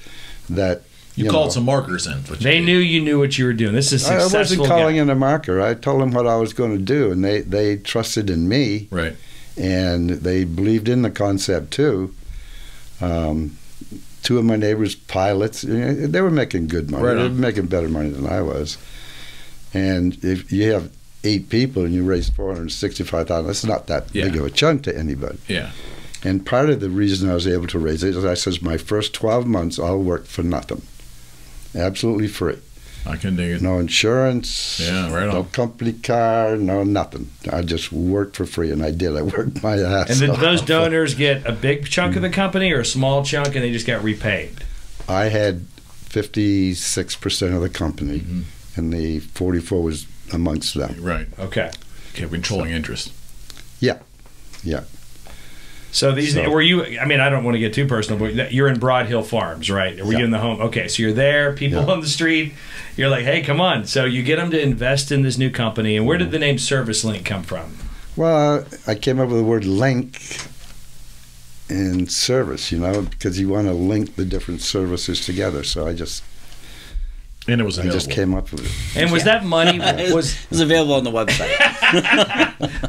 [SPEAKER 2] that
[SPEAKER 3] You called some markers in.
[SPEAKER 1] They knew you knew what you were doing. This is a
[SPEAKER 2] I
[SPEAKER 1] successful
[SPEAKER 2] wasn't calling
[SPEAKER 1] guy.
[SPEAKER 2] in a marker. I told them what I was going to do, and they trusted in me,
[SPEAKER 3] Right.
[SPEAKER 2] and they believed in the concept too. Two of my neighbors, pilots, they were making good money.
[SPEAKER 3] Right
[SPEAKER 2] They were
[SPEAKER 3] on.
[SPEAKER 2] making better money than I was. And if you have 8 people and you raise $465,000, that's not that big of a chunk to anybody.
[SPEAKER 3] Yeah.
[SPEAKER 2] And part of the reason I was able to raise it is I says my first 12 months I'll work for nothing, absolutely free.
[SPEAKER 3] I can dig it.
[SPEAKER 2] No insurance,
[SPEAKER 3] Yeah, right
[SPEAKER 2] no
[SPEAKER 3] on.
[SPEAKER 2] company car, no nothing. I just worked for free, and I did. I worked my ass
[SPEAKER 1] And did
[SPEAKER 2] off.
[SPEAKER 1] those donors get a big chunk of the company or a small chunk, and they just got repaid?
[SPEAKER 2] I had 56% of the company, and the 44 was amongst them.
[SPEAKER 3] Right.
[SPEAKER 1] Okay.
[SPEAKER 3] Okay. Controlling interest.
[SPEAKER 2] Yeah.
[SPEAKER 1] So these were you? I mean, I don't want to get too personal, but you're in Broad Hill Farms, right? Were you in the home? Okay, so you're there. People on the street. You're like, hey, come on. So you get them to invest in this new company. And where did the name Service Link come from?
[SPEAKER 2] Well, I came up with the word link in service, because you want to link the different services together. So I just
[SPEAKER 3] And it was available.
[SPEAKER 2] came up with it.
[SPEAKER 1] And was that money
[SPEAKER 4] It
[SPEAKER 1] was
[SPEAKER 4] was available on the website.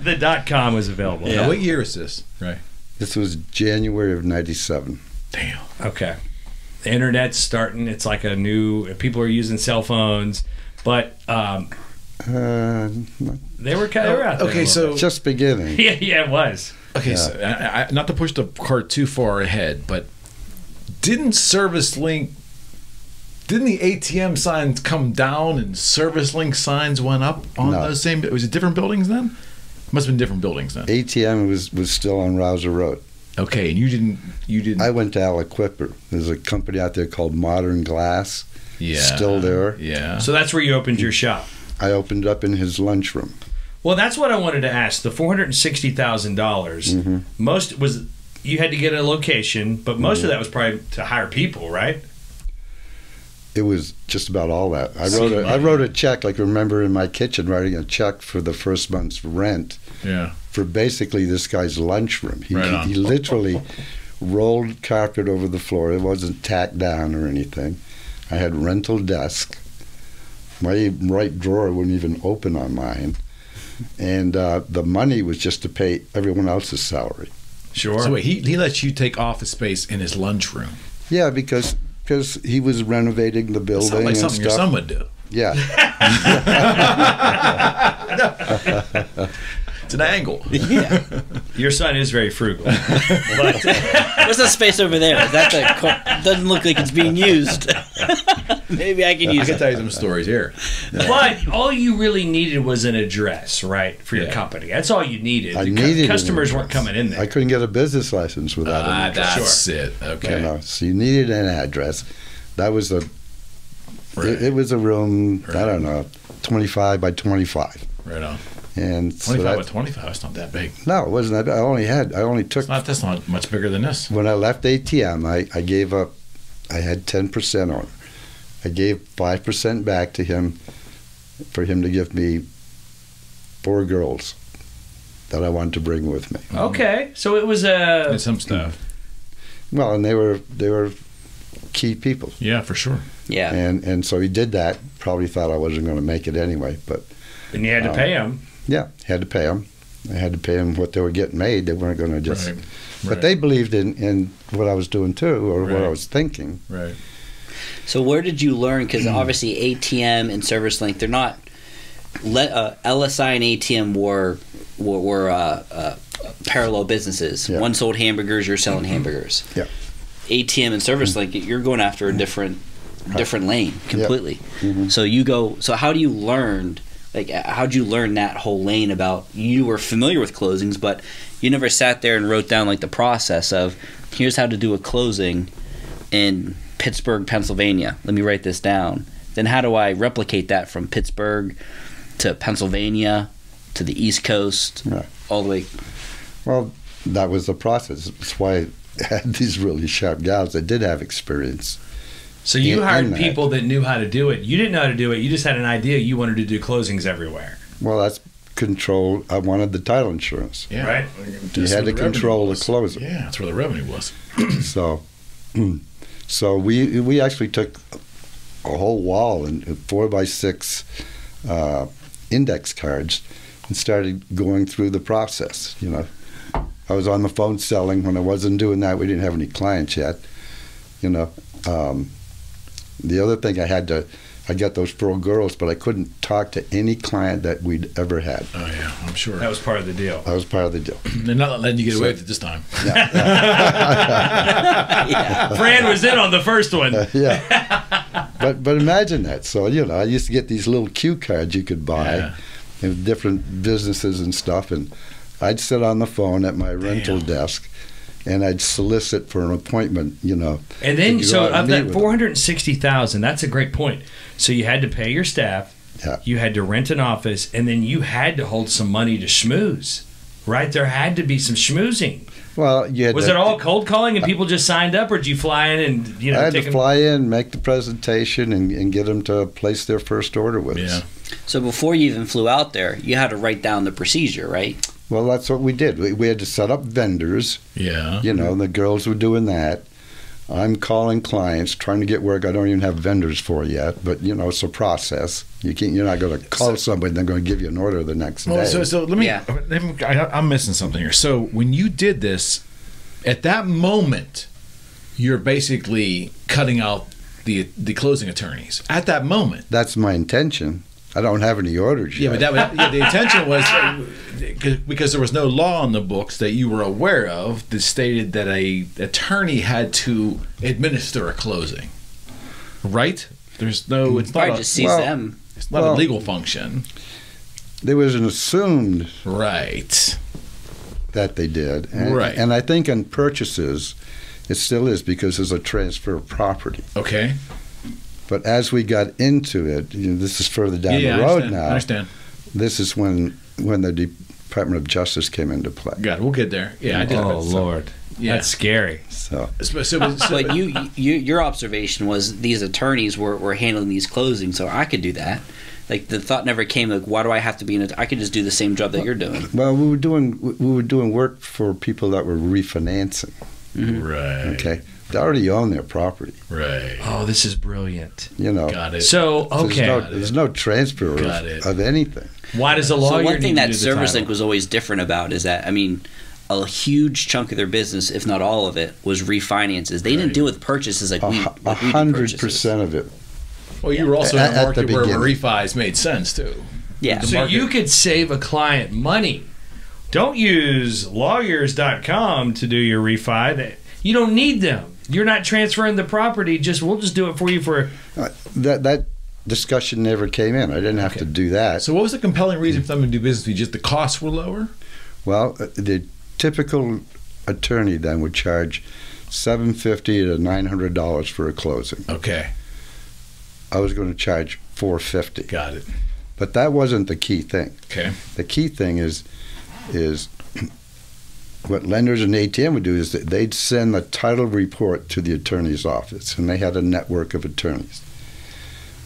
[SPEAKER 1] the .com was available?
[SPEAKER 3] Now, what year is this? Right.
[SPEAKER 2] This was January of '97.
[SPEAKER 3] Damn.
[SPEAKER 1] Okay. The internet's starting. It's like a new. People are using cell phones, but they were kind of out there.
[SPEAKER 3] Okay, so
[SPEAKER 2] Just beginning.
[SPEAKER 1] yeah, it was.
[SPEAKER 3] okay, so not to push the cart too far ahead, but didn't the ATM signs come down and Service Link signs went up on
[SPEAKER 2] No.
[SPEAKER 3] those same? Was it different buildings then? Must have been different buildings then.
[SPEAKER 2] ATM was still on Rouser Road.
[SPEAKER 3] Okay, and you didn't.
[SPEAKER 2] I went to Aliquipper. There's a company out there called Modern Glass.
[SPEAKER 3] Yeah.
[SPEAKER 2] Still there.
[SPEAKER 3] Yeah.
[SPEAKER 1] So that's where you opened your shop.
[SPEAKER 2] I opened up in his lunchroom.
[SPEAKER 1] Well, that's what I wanted to ask. The $460,000. Most was you had to get a location, but most of that was probably to hire people, right?
[SPEAKER 2] it was just about all that. I wrote a check. Like I remember in my kitchen writing a check for the first month's rent.
[SPEAKER 3] Yeah.
[SPEAKER 2] For basically this guy's lunchroom. He literally rolled carpet over the floor. It wasn't tacked down or anything. I had rental desk. My right drawer wouldn't even open on mine. And the money was just to pay everyone else's salary.
[SPEAKER 1] Sure.
[SPEAKER 3] So wait, he lets you take office space in his lunchroom.
[SPEAKER 2] Yeah, because he was renovating the building.
[SPEAKER 3] Sounds like
[SPEAKER 2] and
[SPEAKER 3] something
[SPEAKER 2] stuff.
[SPEAKER 3] your son would do.
[SPEAKER 2] Yeah.
[SPEAKER 3] It's an angle.
[SPEAKER 4] Yeah.
[SPEAKER 1] Your son is very frugal. But
[SPEAKER 4] What's that space over there? Is that doesn't look like it's being used. Maybe I can use
[SPEAKER 3] I can
[SPEAKER 4] it.
[SPEAKER 3] tell you some stories here.
[SPEAKER 1] But all you really needed was an address, right, for your company. That's all you needed.
[SPEAKER 2] I needed
[SPEAKER 1] customers
[SPEAKER 2] an
[SPEAKER 1] weren't
[SPEAKER 2] address.
[SPEAKER 1] coming in there.
[SPEAKER 2] I couldn't get a business license without an address.
[SPEAKER 3] That's it. Okay.
[SPEAKER 2] You know, so you needed an address. That was it was a room, I don't know, 25 by 25.
[SPEAKER 3] Right on.
[SPEAKER 2] And
[SPEAKER 3] 25 by 25, that's not that big.
[SPEAKER 2] No, it wasn't that. I only took.
[SPEAKER 3] That's not much bigger than this.
[SPEAKER 2] When I left ATM, I gave up. I had 10% on it. I gave 5% back to him for him to give me 4 girls that I wanted to bring with me.
[SPEAKER 1] Okay, so it was
[SPEAKER 3] And some stuff.
[SPEAKER 2] Well, and they were key people.
[SPEAKER 3] Yeah, for sure.
[SPEAKER 4] Yeah.
[SPEAKER 2] And so he did that. Probably thought I wasn't going to make it anyway, but.
[SPEAKER 1] And you had to pay them.
[SPEAKER 2] Yeah, had to pay them. I had to pay them what they were getting made. They weren't going to just.
[SPEAKER 3] Right.
[SPEAKER 2] But they believed in what I was doing too, or what I was thinking.
[SPEAKER 3] Right.
[SPEAKER 4] So where did you learn? Because obviously ATM and ServiceLink, they're not. LSI and ATM were parallel businesses.
[SPEAKER 2] Yeah.
[SPEAKER 4] One sold hamburgers, you're selling hamburgers.
[SPEAKER 2] Yeah.
[SPEAKER 4] ATM and ServiceLink, you're going after a different lane completely.
[SPEAKER 2] Yeah. Mm-hmm.
[SPEAKER 4] So you go. So how do you learn? Like, how'd you learn that whole lane about? You were familiar with closings, but you never sat there and wrote down like the process of here's how to do a closing in Pittsburgh, Pennsylvania. Let me write this down. Then how do I replicate that from Pittsburgh to Pennsylvania to the East Coast, all the way?
[SPEAKER 2] Well, that was the process. That's why I had these really sharp gals that did have experience.
[SPEAKER 1] So you hired people that knew how to do it. You didn't know how to do it. You just had an idea. You wanted to do closings everywhere.
[SPEAKER 2] Well, that's control. I wanted the title insurance.
[SPEAKER 3] Yeah.
[SPEAKER 1] Right.
[SPEAKER 2] You had to control the closing.
[SPEAKER 3] Yeah, that's where the revenue was.
[SPEAKER 2] So we actually took a whole wall and 4x6 index cards and started going through the process. You know, I was on the phone selling. When I wasn't doing that, we didn't have any clients yet. You know, the other thing I got those 4 girls, but I couldn't talk to any client that we'd ever had.
[SPEAKER 3] Oh yeah, I'm sure.
[SPEAKER 1] That was part of the deal.
[SPEAKER 2] That was part of the deal.
[SPEAKER 3] They're not letting you get away with it this time.
[SPEAKER 1] Fran was in on the first one.
[SPEAKER 2] Yeah. But imagine that. So, you know, I used to get these little cue cards you could buy in different businesses and stuff, and I'd sit on the phone at my rental desk and I'd solicit for an appointment, you know.
[SPEAKER 1] And then, so of that $460,000, that's a great point. So you had to pay your staff, you had to rent an office, and then you had to hold some money to schmooze, right? There had to be some schmoozing.
[SPEAKER 2] Well, you had
[SPEAKER 1] was it all cold calling and people just signed up, or did you fly in and
[SPEAKER 2] I had to fly in, make the presentation, and get them to place their first order with us.
[SPEAKER 4] So before you even flew out there, you had to write down the procedure, right?
[SPEAKER 2] Well, that's what we did. We had to set up vendors.
[SPEAKER 3] Yeah.
[SPEAKER 2] You know, the girls were doing that. I'm calling clients, trying to get work I don't even have vendors for yet. But, you know, it's a process. You're not going to call somebody and they're going to give you an order the next day.
[SPEAKER 3] So let me, I'm missing something here. So when you did this, at that moment, you're basically cutting out the closing attorneys. At that moment.
[SPEAKER 2] That's my intention. I don't have any orders yet.
[SPEAKER 3] Yeah, but the intention was because there was no law on the books that you were aware of that stated that a attorney had to administer a closing, right? There's no. It's not.
[SPEAKER 4] Just sees them.
[SPEAKER 3] It's not a legal function.
[SPEAKER 2] There was an assumed
[SPEAKER 3] right
[SPEAKER 2] that they did,
[SPEAKER 3] right,
[SPEAKER 2] and I think in purchases, it still is because there's a transfer of property.
[SPEAKER 3] Okay.
[SPEAKER 2] But as we got into it, you know, this is further down the road now.
[SPEAKER 3] I understand.
[SPEAKER 2] This is when the Department of Justice came into play.
[SPEAKER 3] Got it. We'll get there. Yeah, I did.
[SPEAKER 1] Oh, Lord. That's scary.
[SPEAKER 2] So,
[SPEAKER 4] But your observation was these attorneys were handling these closings, so I could do that. Like the thought never came like, why do I have to be I could just do the same job that you're doing.
[SPEAKER 2] well, we were doing work for people that were refinancing.
[SPEAKER 3] Right.
[SPEAKER 2] Okay, they already own their property.
[SPEAKER 3] Right.
[SPEAKER 1] Oh, this is brilliant.
[SPEAKER 2] You know.
[SPEAKER 3] Got it.
[SPEAKER 1] So, okay.
[SPEAKER 2] There's no transfer of anything.
[SPEAKER 1] Why does a lawyer
[SPEAKER 4] So one thing
[SPEAKER 1] need to
[SPEAKER 4] that
[SPEAKER 1] do the
[SPEAKER 4] Service
[SPEAKER 1] title?
[SPEAKER 4] Link was always different about is that, I mean, a huge chunk of their business, if not all of it, was refinances. They didn't deal with purchases like we do purchases.
[SPEAKER 2] 100% of it.
[SPEAKER 3] Well, you were also in a
[SPEAKER 2] At the
[SPEAKER 3] market where
[SPEAKER 2] beginning.
[SPEAKER 3] refis made sense too.
[SPEAKER 4] Yeah.
[SPEAKER 1] So you could save a client money. Don't use lawyers.com to do your refi. You don't need them. You're not transferring the property. We'll just do it for you for.
[SPEAKER 2] That discussion never came in. I didn't have to do that.
[SPEAKER 3] So what was the compelling reason for them to do business with you? Just the costs were lower?
[SPEAKER 2] Well, the typical attorney then would charge $750 to $900 for a closing.
[SPEAKER 3] Okay.
[SPEAKER 2] I was going to charge $450.
[SPEAKER 3] Got it.
[SPEAKER 2] But that wasn't the key thing.
[SPEAKER 3] Okay.
[SPEAKER 2] The key thing is what lenders and ATM would do is that they'd send the title report to the attorney's office, and they had a network of attorneys.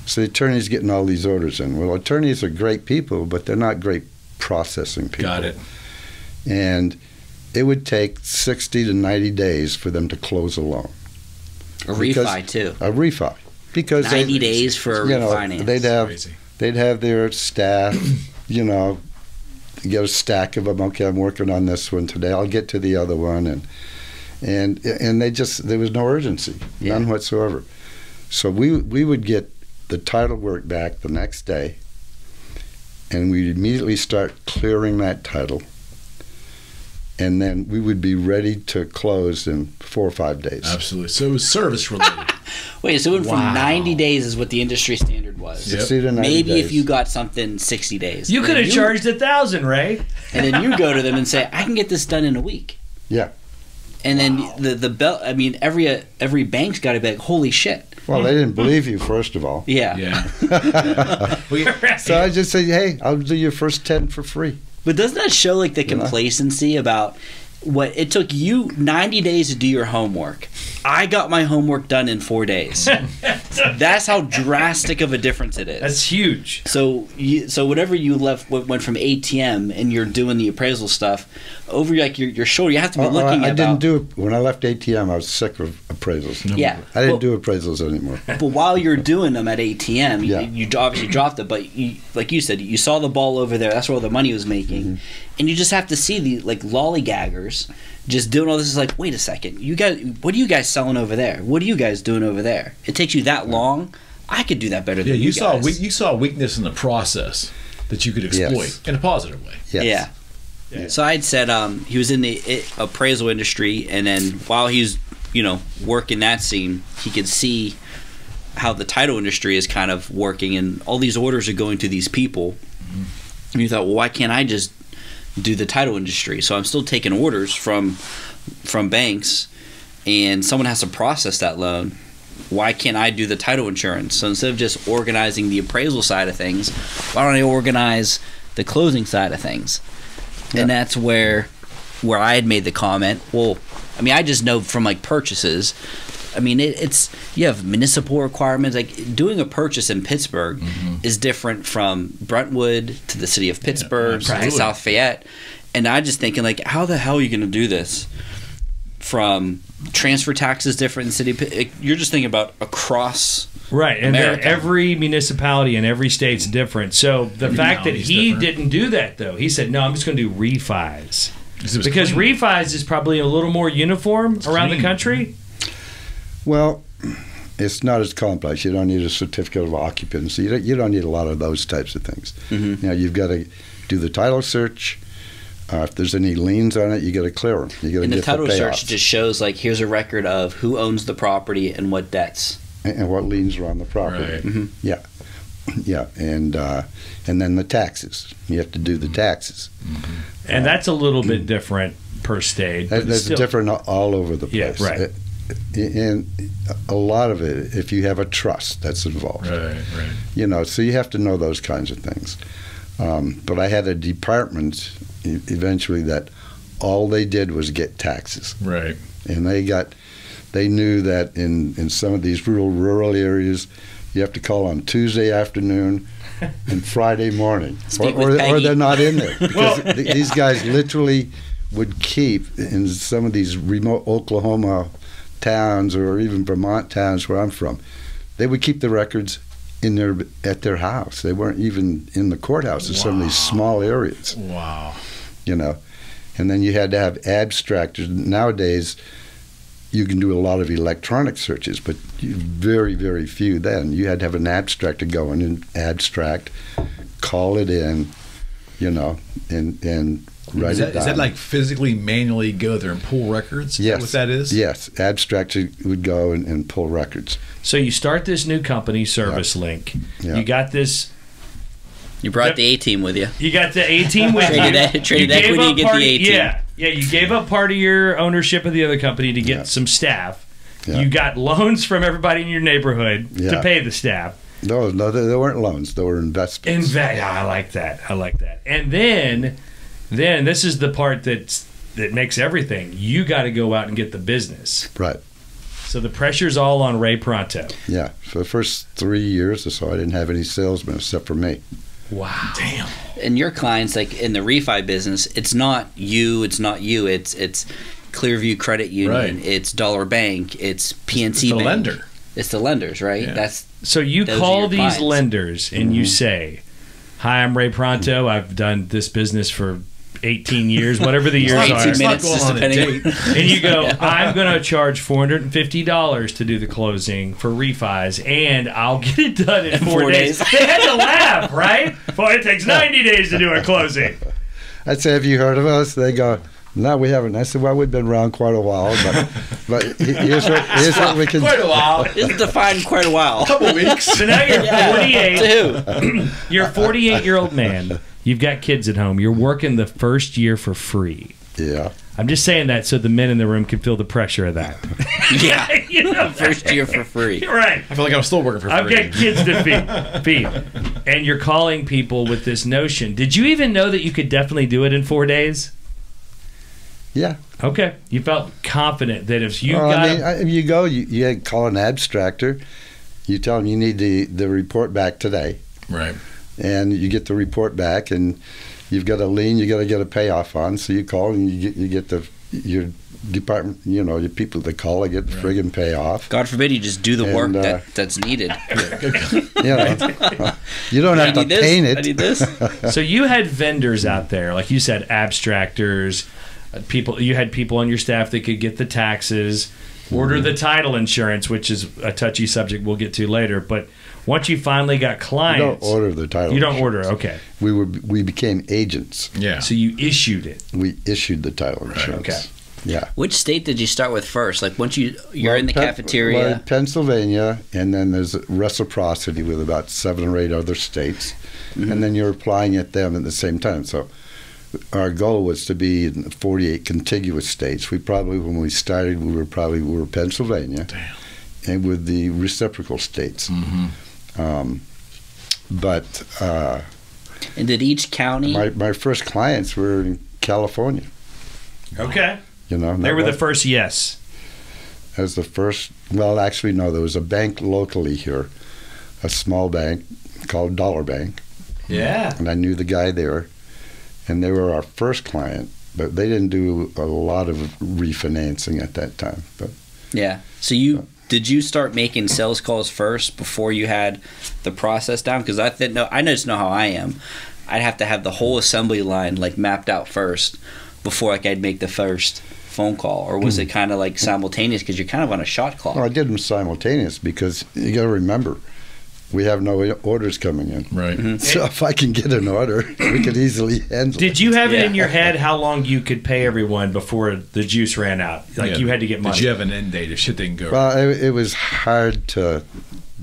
[SPEAKER 2] So the attorney's getting all these orders in. Well, attorneys are great people, but they're not great processing people.
[SPEAKER 3] Got it.
[SPEAKER 2] And it would take 60 to 90 days for them to close a loan.
[SPEAKER 4] A refi, too.
[SPEAKER 2] A refi. Because
[SPEAKER 4] 90 days for a refinance.
[SPEAKER 2] They'd have their staff, get a stack of them. Okay, I'm working on this one today. I'll get to the other one, and there was no urgency, none whatsoever. So we would get the title work back the next day, and we'd immediately start clearing that title, and then we would be ready to close in 4 or 5 days.
[SPEAKER 3] Absolutely. So it was service related.
[SPEAKER 4] Wait, so it went from 90 days is what the industry standard was.
[SPEAKER 2] 60 to 90
[SPEAKER 4] Maybe
[SPEAKER 2] days.
[SPEAKER 4] if you got something 60 days.
[SPEAKER 1] You could have charged $1,000, Ray.
[SPEAKER 4] And then you go to them and say, I can get this done in a week.
[SPEAKER 2] Yeah.
[SPEAKER 4] And then the bell, I mean, every bank's got to be like, holy shit.
[SPEAKER 2] Well, they didn't believe you, first of all.
[SPEAKER 4] Yeah.
[SPEAKER 2] So I just said, hey, I'll do your first 10 for free.
[SPEAKER 4] But doesn't that show like the complacency about what it took you 90 days to do your homework? I got my homework done in 4 days. That's how drastic of a difference it is.
[SPEAKER 1] That's huge.
[SPEAKER 4] So whatever you went from ATM and you're doing the appraisal stuff over like your shoulder, you have to be looking at.
[SPEAKER 2] I didn't do it when I left ATM. I was sick of appraisals.
[SPEAKER 4] Yeah,
[SPEAKER 2] I didn't do appraisals anymore.
[SPEAKER 4] But while you're doing them at ATM, you obviously dropped it. But like you said, you saw the ball over there. That's where all the money was making, and you just have to see the like lollygaggers just doing all this. Is like, wait a second, you guys, what are you guys selling over there? What are you guys doing over there? It takes you that long. I could do that better than you guys.
[SPEAKER 3] You saw weakness in the process that you could exploit in a positive way.
[SPEAKER 2] Yes.
[SPEAKER 4] Yeah. So I had said he was in the appraisal industry, and then while he was, working that scene, he could see how the title industry is kind of working, and all these orders are going to these people. And you thought, well, why can't I just do the title industry? So I'm still taking orders from banks, and someone has to process that loan. Why can't I do the title insurance? So instead of just organizing the appraisal side of things, why don't I organize the closing side of things? And that's where I had made the comment. Well, I mean, I just know from like purchases. I mean, it's you have municipal requirements. Like doing a purchase in Pittsburgh is different from Brentwood to the city of Pittsburgh to South Fayette. And I just thinking like, how the hell are you going to do this? From transfer taxes different in the city. You're just thinking about across.
[SPEAKER 1] Right, and every municipality in every state's different. So the fact that he didn't do that, though, he said, no, I'm just going to do refis. Because refis is probably a little more uniform around the country.
[SPEAKER 2] Well, it's not as complex. You don't need a certificate of occupancy. You don't need a lot of those types of things. You've got to do the title search. If there's any liens on it, you got to clear them. You got to
[SPEAKER 4] get
[SPEAKER 2] the
[SPEAKER 4] title
[SPEAKER 2] payoffs.
[SPEAKER 4] Search just shows like here's a record of who owns the property and what debts.
[SPEAKER 2] And what liens are on the property.
[SPEAKER 3] Right.
[SPEAKER 2] Yeah, and then the taxes. You have to do the taxes.
[SPEAKER 1] And that's a little bit different per state.
[SPEAKER 2] That's different all over the place.
[SPEAKER 1] Yeah, right.
[SPEAKER 2] And a lot of it, if you have a trust that's involved.
[SPEAKER 3] Right.
[SPEAKER 2] So you have to know those kinds of things. But I had a department eventually that all they did was get taxes.
[SPEAKER 3] Right.
[SPEAKER 2] And they knew that in some of these rural areas, you have to call on Tuesday afternoon and Friday morning, or they're not in there. Because these guys literally would keep, in some of these remote Oklahoma towns or even Vermont towns where I'm from, they would keep the records at their house. They weren't even in the courthouse in some of these small areas.
[SPEAKER 3] Wow.
[SPEAKER 2] You know, and then you had to have abstractors. Nowadays, you can do a lot of electronic searches, but very, very few then. You had to have an abstractor go in and abstract, call it in, you know, and write it down.
[SPEAKER 3] Is that like physically, manually go there and pull records? Is that what that is?
[SPEAKER 2] Yes. Abstractor would go and pull records.
[SPEAKER 1] So you start this new company, Service Link.
[SPEAKER 2] Yeah.
[SPEAKER 1] You got this.
[SPEAKER 4] You brought the A-team with you.
[SPEAKER 1] You got the A-team with you.
[SPEAKER 4] Traded equity to get the A-team.
[SPEAKER 1] Yeah, you gave up part of your ownership of the other company to get some staff. Yeah. You got loans from everybody in your neighborhood to pay the staff.
[SPEAKER 2] No, they weren't loans. They were investments.
[SPEAKER 1] I like that. And then this is the part that makes everything. You got to go out and get the business.
[SPEAKER 2] Right.
[SPEAKER 1] So the pressure's all on Ray Pronto.
[SPEAKER 2] Yeah. For the first 3 years or so, I didn't have any salesmen except for me.
[SPEAKER 1] Wow. Damn.
[SPEAKER 4] And your clients, like in the refi business, it's not you. It's Clearview Credit Union.
[SPEAKER 3] Right.
[SPEAKER 4] It's Dollar Bank. It's PNC
[SPEAKER 3] it's the
[SPEAKER 4] Bank.
[SPEAKER 3] lender.
[SPEAKER 4] It's the lenders, right?
[SPEAKER 3] Yeah.
[SPEAKER 1] So you call these clients. Lenders and you say, "Hi, I'm Ray Pronto. I've done this business for 18 years, whatever the years are."
[SPEAKER 4] 18 minutes, just depending.
[SPEAKER 1] And you go, "I'm going to charge $450 to do the closing for refis, and I'll get it done in 4 days." They had to laugh, right? Boy, it takes 90 days to do a closing.
[SPEAKER 2] I'd say, "Have you heard of us?" They go, "No, we haven't." I said, "Well, we've been around quite a while, but here's what we can."
[SPEAKER 3] Quite a while.
[SPEAKER 4] It's defined quite a while.
[SPEAKER 3] A couple weeks.
[SPEAKER 1] So now you're 48. You're a 48-year-old man. You've got kids at home. You're working the first year for free.
[SPEAKER 2] Yeah.
[SPEAKER 1] I'm just saying that so the men in the room can feel the pressure of that.
[SPEAKER 4] Yeah.
[SPEAKER 1] You know?
[SPEAKER 4] First year for free.
[SPEAKER 1] Right.
[SPEAKER 3] I feel like I'm still working for free.
[SPEAKER 1] I've got kids to feed. And you're calling people with this notion. Did you even know that you could definitely do it in 4 days?
[SPEAKER 2] Yeah.
[SPEAKER 1] Okay. You felt confident that if you
[SPEAKER 2] you call an abstractor, you tell them you need the report back today.
[SPEAKER 3] Right.
[SPEAKER 2] And you get the report back, and you've got a lien you got to get a payoff on. So you call and you get your department, you know, your people that call, they get the friggin' payoff.
[SPEAKER 4] God forbid you just do the work that's needed.
[SPEAKER 2] You know, you don't have to paint it.
[SPEAKER 4] I need this.
[SPEAKER 1] So you had vendors out there, like you said, abstractors. You had people on your staff that could get the taxes, order the title insurance, which is a touchy subject we'll get to later. But once you finally got clients,
[SPEAKER 2] you don't order the title.
[SPEAKER 1] You don't order, okay.
[SPEAKER 2] We became agents.
[SPEAKER 3] Yeah.
[SPEAKER 1] So you issued it.
[SPEAKER 2] We issued the title insurance.
[SPEAKER 1] Okay.
[SPEAKER 2] Yeah.
[SPEAKER 4] Which state did you start with first? Like once you're in the cafeteria.
[SPEAKER 2] Pennsylvania, and then there's reciprocity with about 7 or 8 other states, and then you're applying at them at the same time. So our goal was to be in 48 contiguous states. When we started, we were Pennsylvania.
[SPEAKER 3] Damn.
[SPEAKER 2] And with the reciprocal states.
[SPEAKER 4] And did each county?
[SPEAKER 2] My first clients were in California.
[SPEAKER 1] Okay.
[SPEAKER 2] You know,
[SPEAKER 1] they were the first. Yes.
[SPEAKER 2] As the first. Well, actually, no. There was a bank locally here, a small bank called Dollar Bank.
[SPEAKER 1] Yeah.
[SPEAKER 2] And I knew the guy there, and they were our first client. But they didn't do a lot of refinancing at that time. But
[SPEAKER 4] yeah. So did you start making sales calls first before you had the process down? Because I just know how I am. I'd have to have the whole assembly line like mapped out first before like I'd make the first phone call. Or was it kind of like simultaneous because you're kind of on a shot clock?
[SPEAKER 2] Well, I did them simultaneous because you got to remember, we have no orders coming in.
[SPEAKER 3] Right.
[SPEAKER 2] So if I can get an order, we could easily handle it.
[SPEAKER 1] Did you have it in your head how long you could pay everyone before the juice ran out? Like you had to get money.
[SPEAKER 3] Did you have an end date if shit didn't go?
[SPEAKER 2] Well, it was hard to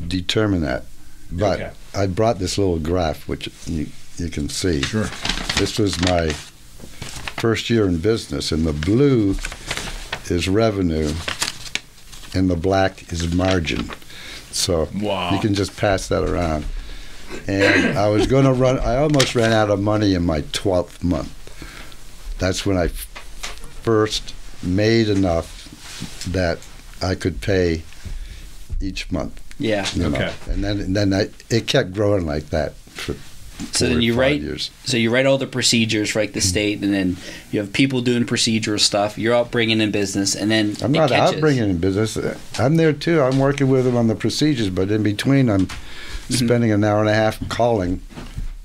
[SPEAKER 2] determine that. But I brought this little graph, which you can see.
[SPEAKER 3] Sure.
[SPEAKER 2] This was my first year in business, and the blue is revenue, and the black is margin. So you can just pass that around. And I was going to I almost ran out of money in my 12th month. That's when I first made enough that I could pay each month.
[SPEAKER 4] Yeah.
[SPEAKER 2] You know? And then it kept growing like that for
[SPEAKER 4] so then you
[SPEAKER 2] 5
[SPEAKER 4] write
[SPEAKER 2] years.
[SPEAKER 4] So you write all the procedures for like the state, and then you have people doing procedural stuff. You're out bringing in business, and then
[SPEAKER 2] I'm not out bringing in business. I'm there too. I'm working with them on the procedures, but in between, I'm spending an hour and a half calling.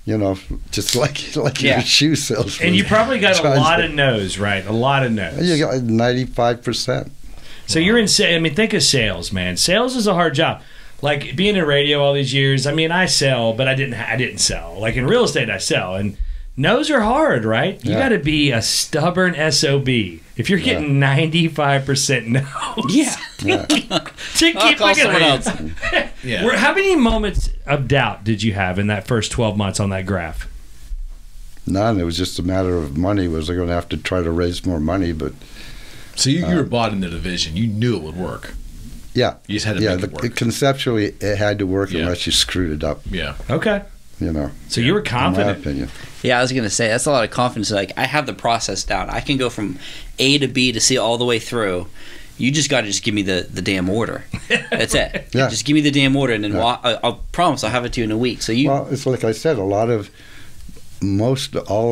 [SPEAKER 2] You know, just like your shoe salesman.
[SPEAKER 1] And you probably got a lot of no's, right? A lot of no's.
[SPEAKER 2] You got 95%.
[SPEAKER 1] So you're in. I mean, think of sales, man. Sales is a hard job. Like being in radio all these years. I mean, I sell, but I didn't sell. Like in real estate, I sell, and no's are hard, right? You got to be a stubborn SOB if you're getting 95% no's. To keep
[SPEAKER 4] someone else.
[SPEAKER 1] How many moments of doubt did you have in that first 12 months on that graph?
[SPEAKER 2] None. It was just a matter of money. Was I going to have to try to raise more money? But
[SPEAKER 3] so you were bought in the division. You knew it would work.
[SPEAKER 2] Yeah.
[SPEAKER 3] You just had to make it work.
[SPEAKER 2] Conceptually, it had to work unless you screwed it up.
[SPEAKER 3] Yeah.
[SPEAKER 1] Okay.
[SPEAKER 2] You know.
[SPEAKER 1] So you were confident.
[SPEAKER 2] In my opinion.
[SPEAKER 4] Yeah, I was going to say, that's a lot of confidence. Like, I have the process down. I can go from A to B to C all the way through. You just got to just give me the damn order. That's it.
[SPEAKER 2] Yeah.
[SPEAKER 4] Just give me the damn order, and then I'll promise I'll have it to you in a week. So
[SPEAKER 2] Well, it's like I said, all of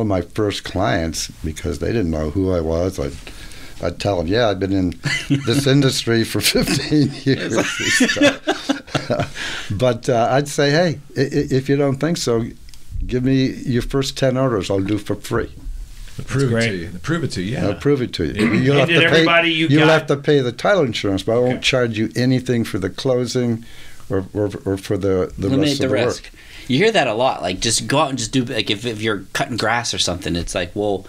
[SPEAKER 2] my first clients, because they didn't know who I was, I'd tell them, I've been in this industry for 15 years. But I'd say, hey, if you don't think so, give me your first 10 orders. I'll do for free.
[SPEAKER 3] Prove it to you. Prove it to you. Yeah.
[SPEAKER 2] I'll prove it to you. You'll have to pay the title insurance, but I won't charge you anything for the closing or for the rest of the risk. Work.
[SPEAKER 4] You hear that a lot. Like, just go out and just do, like, if you're cutting grass or something, it's like, well,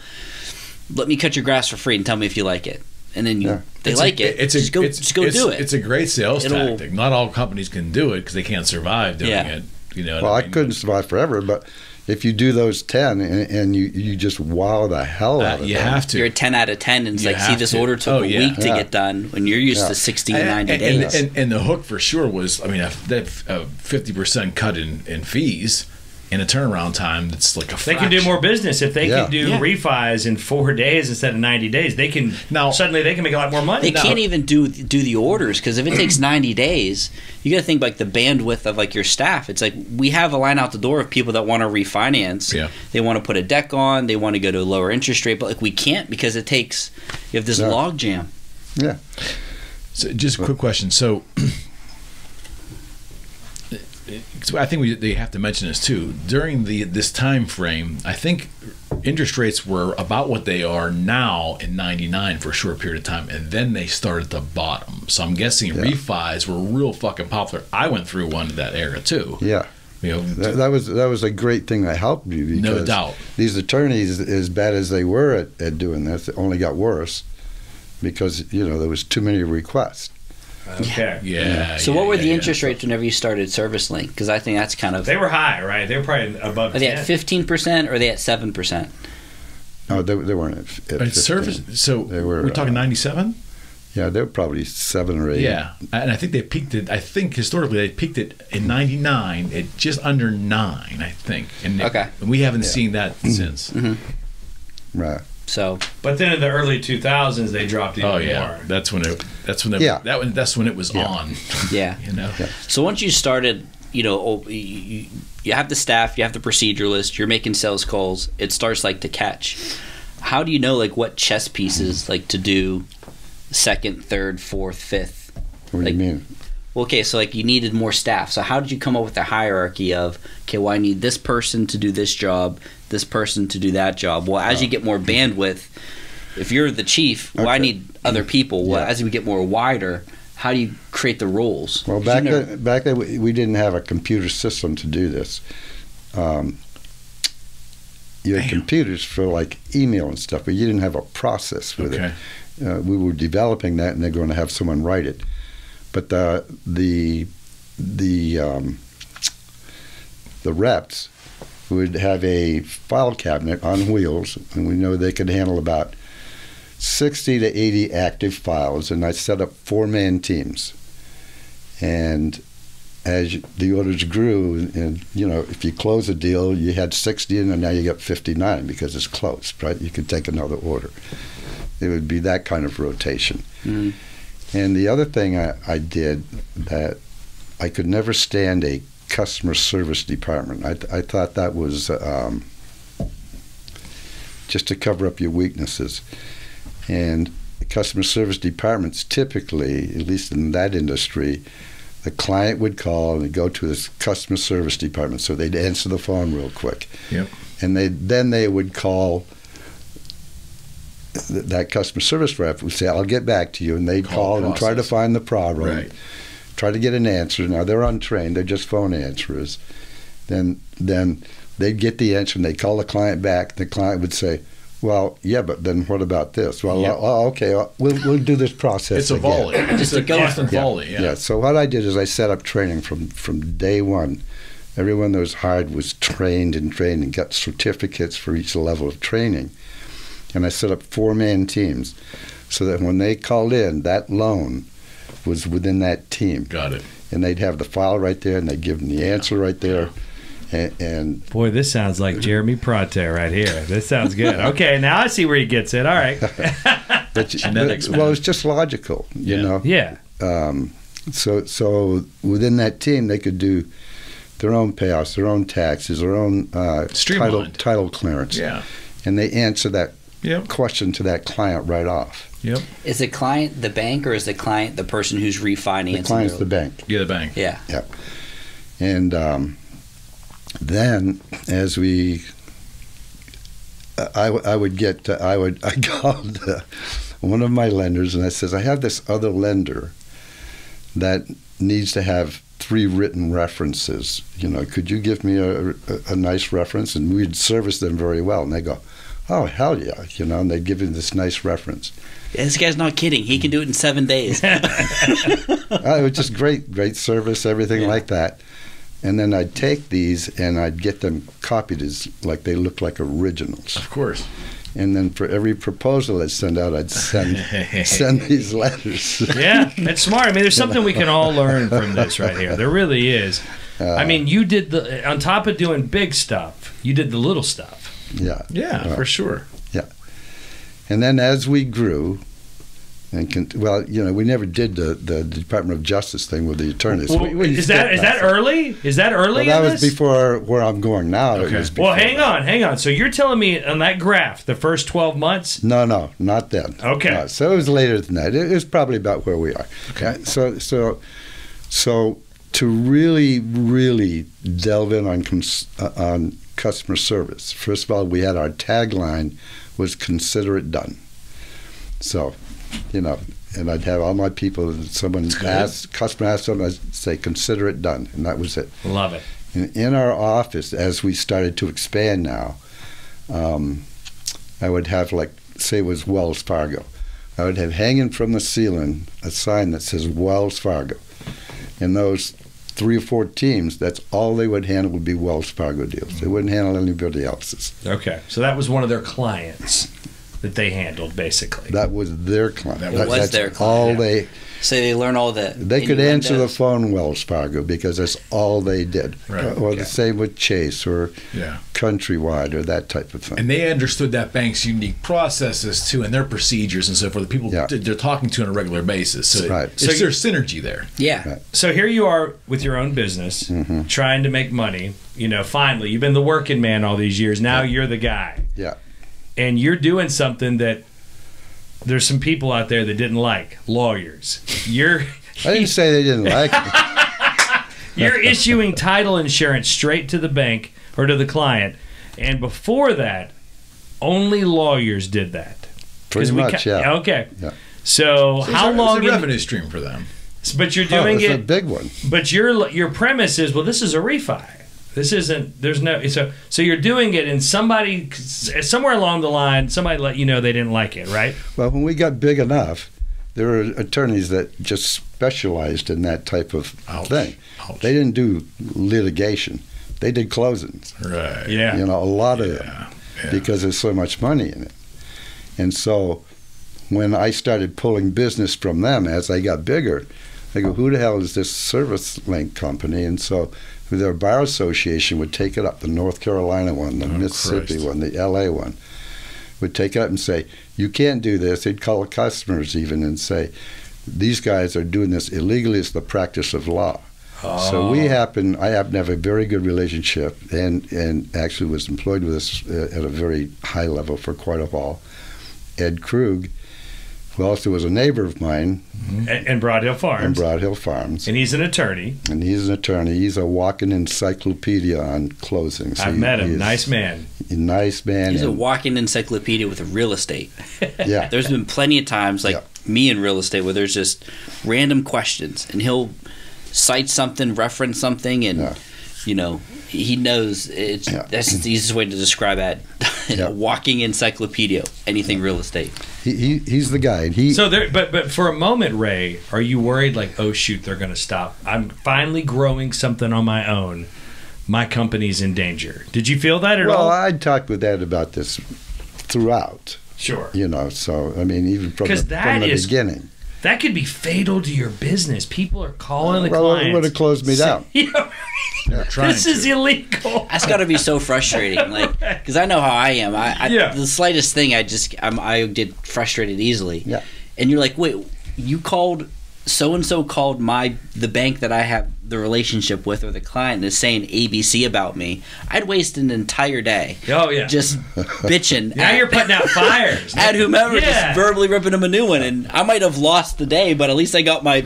[SPEAKER 4] let me cut your grass for free and tell me if you like it. And then they like it. Just go do it.
[SPEAKER 3] It's a great sales tactic. Not all companies can do it because they can't survive doing it. You know.
[SPEAKER 2] Well, I couldn't survive forever, but if you do those 10 and you just wow the hell out of
[SPEAKER 3] you
[SPEAKER 2] them.
[SPEAKER 3] have to.
[SPEAKER 4] You're a 10 out of 10, and it's like, see, this order took a week to get done when you're used to 60 and 90 days.
[SPEAKER 3] And the hook for sure was, I mean, that 50% cut in fees. In a turnaround time, that's like a fraction.
[SPEAKER 1] They can do more business if they can do refis in 4 days instead of 90 days. They can suddenly they can make a lot more money.
[SPEAKER 4] They can't even do the orders, because if it takes 90 days, you got to think like the bandwidth of like your staff. It's like we have a line out the door of people that want to refinance. Yeah. They want to put a deck on. They want to go to a lower interest rate, but like we can't because you have this log jam.
[SPEAKER 2] Yeah.
[SPEAKER 3] So just a quick question. So I think they have to mention this too. During this time frame, I think interest rates were about what they are now in '99 for a short period of time, and then they started to bottom. So I'm guessing refis were real fucking popular. I went through one in that era too.
[SPEAKER 2] Yeah.
[SPEAKER 3] You know,
[SPEAKER 2] that was a great thing that helped you, because
[SPEAKER 3] no doubt
[SPEAKER 2] these attorneys, as bad as they were at doing this, only got worse because there was too many requests.
[SPEAKER 1] Okay.
[SPEAKER 3] Yeah.
[SPEAKER 4] So what were the interest rates whenever you started ServiceLink? Because I think that's kind of...
[SPEAKER 1] They were high, right? They were probably above 10.
[SPEAKER 4] Are they at 15% or are they at 7%?
[SPEAKER 2] No, they weren't at 15.
[SPEAKER 3] So we're talking 97?
[SPEAKER 2] Yeah, they were probably 7 or 8.
[SPEAKER 3] Yeah. And I think they peaked it, historically they peaked it in 99 at just under 9, I think. And we haven't seen that since.
[SPEAKER 2] Mm-hmm. Right.
[SPEAKER 4] So,
[SPEAKER 1] but then in the early 2000s they dropped even more.
[SPEAKER 3] That's when it was on.
[SPEAKER 4] Yeah. So once you started, you have the staff, you have the proceduralist, you're making sales calls, it starts like to catch. How do you know like what chess pieces like to do second, third, fourth, fifth?
[SPEAKER 2] What do you mean?
[SPEAKER 4] Well, okay, so like you needed more staff. So how did you come up with the hierarchy of, okay, well I need this person to do this job, this person to do that job? Well, as you get more bandwidth, if you're the chief, well, I need other people. Well, as we get more wider, how do you create the roles?
[SPEAKER 2] Well, back then we didn't have a computer system to do this. You had computers for like email and stuff, but you didn't have a process with it. We were developing that, and they're going to have someone write it. But the reps would have a file cabinet on wheels, and we know they could handle about 60 to 80 active files, and I set up 4-man teams. And as the orders grew, and if you close a deal, you had 60 in, and now you got 59 because it's closed, right? You could take another order. It would be that kind of rotation.
[SPEAKER 4] Mm.
[SPEAKER 2] And the other thing I did that I could never stand a customer service department. I thought that was just to cover up your weaknesses. And the customer service departments typically, at least in that industry, the client would call and they'd go to this customer service department, so they'd answer the phone real quick.
[SPEAKER 3] Yep.
[SPEAKER 2] And they would call that customer service rep would say, "I'll get back to you," and they'd call and try to find the problem,
[SPEAKER 3] right.
[SPEAKER 2] try to get an answer. Now they're untrained; they're just phone answerers. Then they'd get the answer, and they'd call the client back. The client would say, "Well, yeah, but then what about this?" Well,
[SPEAKER 3] Yep.
[SPEAKER 2] oh, okay, we'll do this process.
[SPEAKER 3] It's a
[SPEAKER 2] again.
[SPEAKER 3] volley. It's a constant volley. Yeah.
[SPEAKER 2] So what I did is I set up training from day one. Everyone that was hired was trained and got certificates for each level of training. And I set up 4-man teams so that when they called in, that loan was within that team.
[SPEAKER 3] Got it.
[SPEAKER 2] And they'd have the file right there, and they'd give them the answer right there. And
[SPEAKER 1] boy, this sounds like Jeremy Pronto right here. This sounds good. Okay, now I see where he gets it. All right.
[SPEAKER 3] Genetics,
[SPEAKER 2] well, it's just logical, you know.
[SPEAKER 1] Yeah.
[SPEAKER 2] So within that team, they could do their own payouts, their own taxes, their own title clearance.
[SPEAKER 3] Yeah.
[SPEAKER 2] And they answer that
[SPEAKER 3] Yep.
[SPEAKER 2] question to that client right off.
[SPEAKER 3] Yep.
[SPEAKER 4] Is the client the bank, or is the client the person who's refinancing?
[SPEAKER 2] The client's the bank.
[SPEAKER 3] Yeah, the bank.
[SPEAKER 4] Yeah.
[SPEAKER 2] Yeah. And then as I called one of my lenders, and I says, I have this other lender that needs to have 3 written references. You know, could you give me a nice reference? And we'd service them very well. And they go, oh, hell yeah, you know, and they'd give him this nice reference.
[SPEAKER 4] Yeah, this guy's not kidding. He can do it in 7 days.
[SPEAKER 2] It was just great service, everything like that. And then I'd take these and I'd get them copied as like they look like originals.
[SPEAKER 3] Of course.
[SPEAKER 2] And then for every proposal I'd send out, I'd send these letters.
[SPEAKER 1] Yeah, that's smart. I mean, there's something we can all learn from this right here. There really is. I mean, you did on top of doing big stuff, you did the little stuff.
[SPEAKER 2] Yeah.
[SPEAKER 3] Yeah, for sure.
[SPEAKER 2] Yeah. And then as we grew, we never did the Department of Justice thing with the attorneys.
[SPEAKER 1] Well, is that early? Is that early?
[SPEAKER 2] Well, that was before where I'm going now.
[SPEAKER 3] Okay.
[SPEAKER 1] Well, hang on. So you're telling me on that graph, the first 12 months?
[SPEAKER 2] No, not then.
[SPEAKER 1] Okay.
[SPEAKER 2] No, so it was later than that. It was probably about where we are.
[SPEAKER 3] Okay.
[SPEAKER 2] So to really delve in on customer service, first of all, we had our tagline was "Consider it done." So, you know, and I'd have all my people. Customer asked something, I'd say, "Consider it done," and that was it.
[SPEAKER 1] Love it.
[SPEAKER 2] And in our office, as we started to expand now, I would have, like, say it was Wells Fargo. I would have hanging from the ceiling a sign that says Wells Fargo. And those 3 or 4 teams, that's all they would handle would be Wells Fargo deals. They wouldn't handle anybody else's.
[SPEAKER 1] Okay. So that was one of their clients that they handled, basically.
[SPEAKER 2] That was their client.
[SPEAKER 4] That's
[SPEAKER 2] their
[SPEAKER 4] client.
[SPEAKER 2] all they...
[SPEAKER 4] So they learn all the...
[SPEAKER 2] They could answer the phone Wells Fargo because that's all they did.
[SPEAKER 3] Right.
[SPEAKER 2] Or the same with Chase or Countrywide or that type of thing.
[SPEAKER 3] And they understood that bank's unique processes, too, and their procedures and so forth. The people they're talking to on a regular basis. So there's synergy there.
[SPEAKER 4] Yeah.
[SPEAKER 2] Right.
[SPEAKER 1] So here you are with your own business, trying to make money. You know, finally, you've been the working man all these years. Now you're the guy.
[SPEAKER 2] Yeah.
[SPEAKER 1] And you're doing something that there's some people out there that didn't like, lawyers.
[SPEAKER 2] I didn't say they didn't like it.
[SPEAKER 1] You're issuing title insurance straight to the bank or to the client. And before that, only lawyers did that.
[SPEAKER 2] Pretty much, yeah.
[SPEAKER 1] Okay.
[SPEAKER 2] Yeah.
[SPEAKER 1] So how long?
[SPEAKER 3] It's a revenue stream for them.
[SPEAKER 1] But you're doing
[SPEAKER 2] it's a big one.
[SPEAKER 1] But your premise is, well, this is a refi. This isn't. There's no. So you're doing it, and somewhere along the line, somebody let you know they didn't like it, right?
[SPEAKER 2] Well, when we got big enough, there were attorneys that just specialized in that type of thing.
[SPEAKER 3] Ouch.
[SPEAKER 2] They didn't do litigation; they did closings.
[SPEAKER 3] Right.
[SPEAKER 1] Yeah.
[SPEAKER 2] You know, a lot of them, because there's so much money in it. And so, when I started pulling business from them as I got bigger, I go, "Who the hell is this Service Link company?" And so their bar association would take it up, the North Carolina one, the Mississippi one, the LA one. would take it up and say, "You can't do this." They'd call the customers even and say, "These guys are doing this illegally. It's the practice of law." So I happen to have a very good relationship, and actually was employed with us at a very high level for quite a while. Ed Krug, who also was a neighbor of mine.
[SPEAKER 1] And Broad Hill Farms.
[SPEAKER 2] And Broad Hill Farms.
[SPEAKER 1] And he's an attorney.
[SPEAKER 2] He's a walking encyclopedia on closings.
[SPEAKER 1] I've met him. Nice man.
[SPEAKER 2] Nice man.
[SPEAKER 4] He's a walking encyclopedia with real estate.
[SPEAKER 2] Yeah.
[SPEAKER 4] There's been plenty of times, like me in real estate, where there's just random questions, and he'll cite something, reference something, and you know, he knows it's that's the easiest way to describe that. A walking encyclopedia, anything real estate.
[SPEAKER 2] He's the guy.
[SPEAKER 1] But for a moment, Ray, are you worried like, oh shoot, they're going to stop? I'm finally growing something on my own. My company's in danger. Did you feel that at all?
[SPEAKER 2] Well, I talked with Ed about this throughout.
[SPEAKER 1] Sure.
[SPEAKER 2] You know, so I mean, even from the beginning.
[SPEAKER 1] That could be fatal to your business. People are calling the clients.
[SPEAKER 2] Well, it would have closed me down.
[SPEAKER 1] This is illegal.
[SPEAKER 4] That's got to be so frustrating. Like, because I know how I am. The slightest thing, I get frustrated easily.
[SPEAKER 2] Yeah.
[SPEAKER 4] And you're like, wait, you called, so and so called the bank that I have the relationship with, or the client is saying ABC about me. I'd waste an entire day.
[SPEAKER 1] Oh yeah.
[SPEAKER 4] Just bitching.
[SPEAKER 1] Now you're putting out fires.
[SPEAKER 4] At whomever, just verbally ripping them a new one, and I might have lost the day, but at least I got my.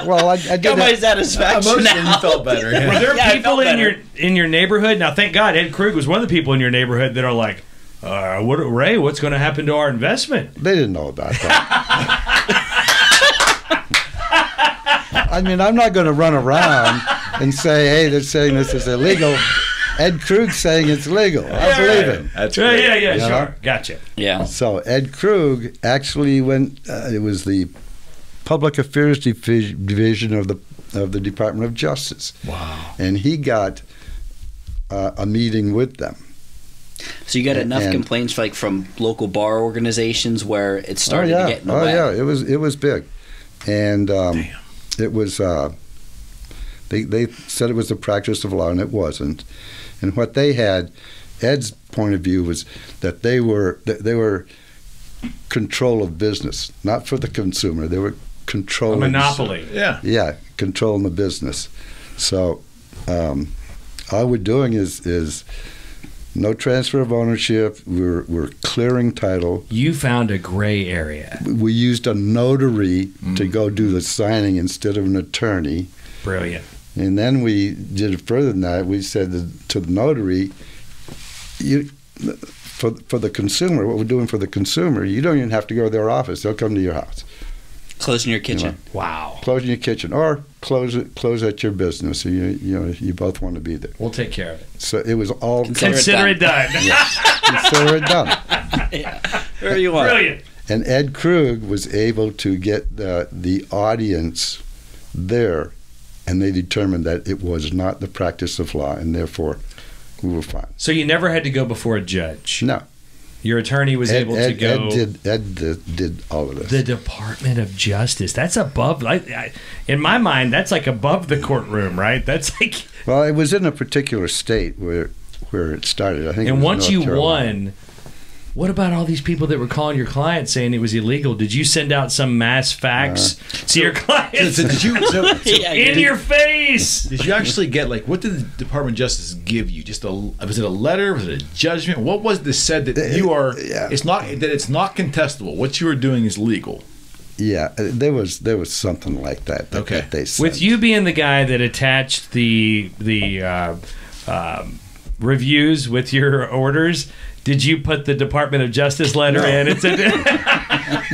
[SPEAKER 2] Well, I got
[SPEAKER 4] my satisfaction.
[SPEAKER 3] Emotionally, you felt better. Yeah.
[SPEAKER 1] Were there people in your neighborhood? Now, thank God, Ed Krug was one of the people in your neighborhood that are like, Ray, what's going to happen to our investment?
[SPEAKER 2] They didn't know about that. I mean, I'm not going to run around and say, "Hey, they're saying this is illegal." Ed Krug's saying it's legal. I believe him.
[SPEAKER 3] That's
[SPEAKER 1] right.
[SPEAKER 3] great.
[SPEAKER 1] Yeah, sure. Gotcha.
[SPEAKER 4] Yeah.
[SPEAKER 2] So Ed Krug actually went. It was the Public Affairs Division of the Department of Justice.
[SPEAKER 3] Wow.
[SPEAKER 2] And he got a meeting with them.
[SPEAKER 4] So you got enough complaints from local bar organizations where it started to get in the way.
[SPEAKER 2] Oh yeah, it was big, and it was. They said it was the practice of law, and it wasn't. And what they had, Ed's point of view was that they were control of business, not for the consumer. They were controlling
[SPEAKER 1] a monopoly.
[SPEAKER 2] Yeah, controlling the business. So all we're doing is no transfer of ownership. We're clearing title.
[SPEAKER 1] You found a gray area.
[SPEAKER 2] We used a notary to go do the signing instead of an attorney.
[SPEAKER 1] Brilliant.
[SPEAKER 2] And then we did it further than that. We said to the notary, for the consumer, what we're doing for the consumer, you don't even have to go to their office. They'll come to your house.
[SPEAKER 4] Closing your kitchen.
[SPEAKER 2] You know,
[SPEAKER 1] wow.
[SPEAKER 2] Closing your kitchen, or close at your business. So you both want to be there.
[SPEAKER 1] We'll take care of it.
[SPEAKER 2] So it was all
[SPEAKER 1] consider it done.
[SPEAKER 2] Yeah. Consider it done.
[SPEAKER 4] Where you want.
[SPEAKER 1] Brilliant.
[SPEAKER 2] And Ed Krug was able to get the audience there, and they determined that it was not the practice of law, and therefore we were fine.
[SPEAKER 1] So you never had to go before a judge?
[SPEAKER 2] No.
[SPEAKER 1] Your attorney was able to go.
[SPEAKER 2] Ed did all of this.
[SPEAKER 1] The Department of Justice. That's above. In my mind, that's like above the courtroom, right? That's like.
[SPEAKER 2] Well, it was in a particular state where it started. I think.
[SPEAKER 1] And once you
[SPEAKER 2] won,
[SPEAKER 1] what about all these people that were calling your clients saying it was illegal? Did you send out some mass fax to your clients? In your face?
[SPEAKER 3] Did you actually get, what did the Department of Justice give you? Was it a letter? Was it a judgment? What was this said that you are? It's not contestable. What you are doing is legal.
[SPEAKER 2] Yeah, there was something like that. That they said.
[SPEAKER 1] With you being the guy that attached the reviews with your orders. Did you put the Department of Justice letter in?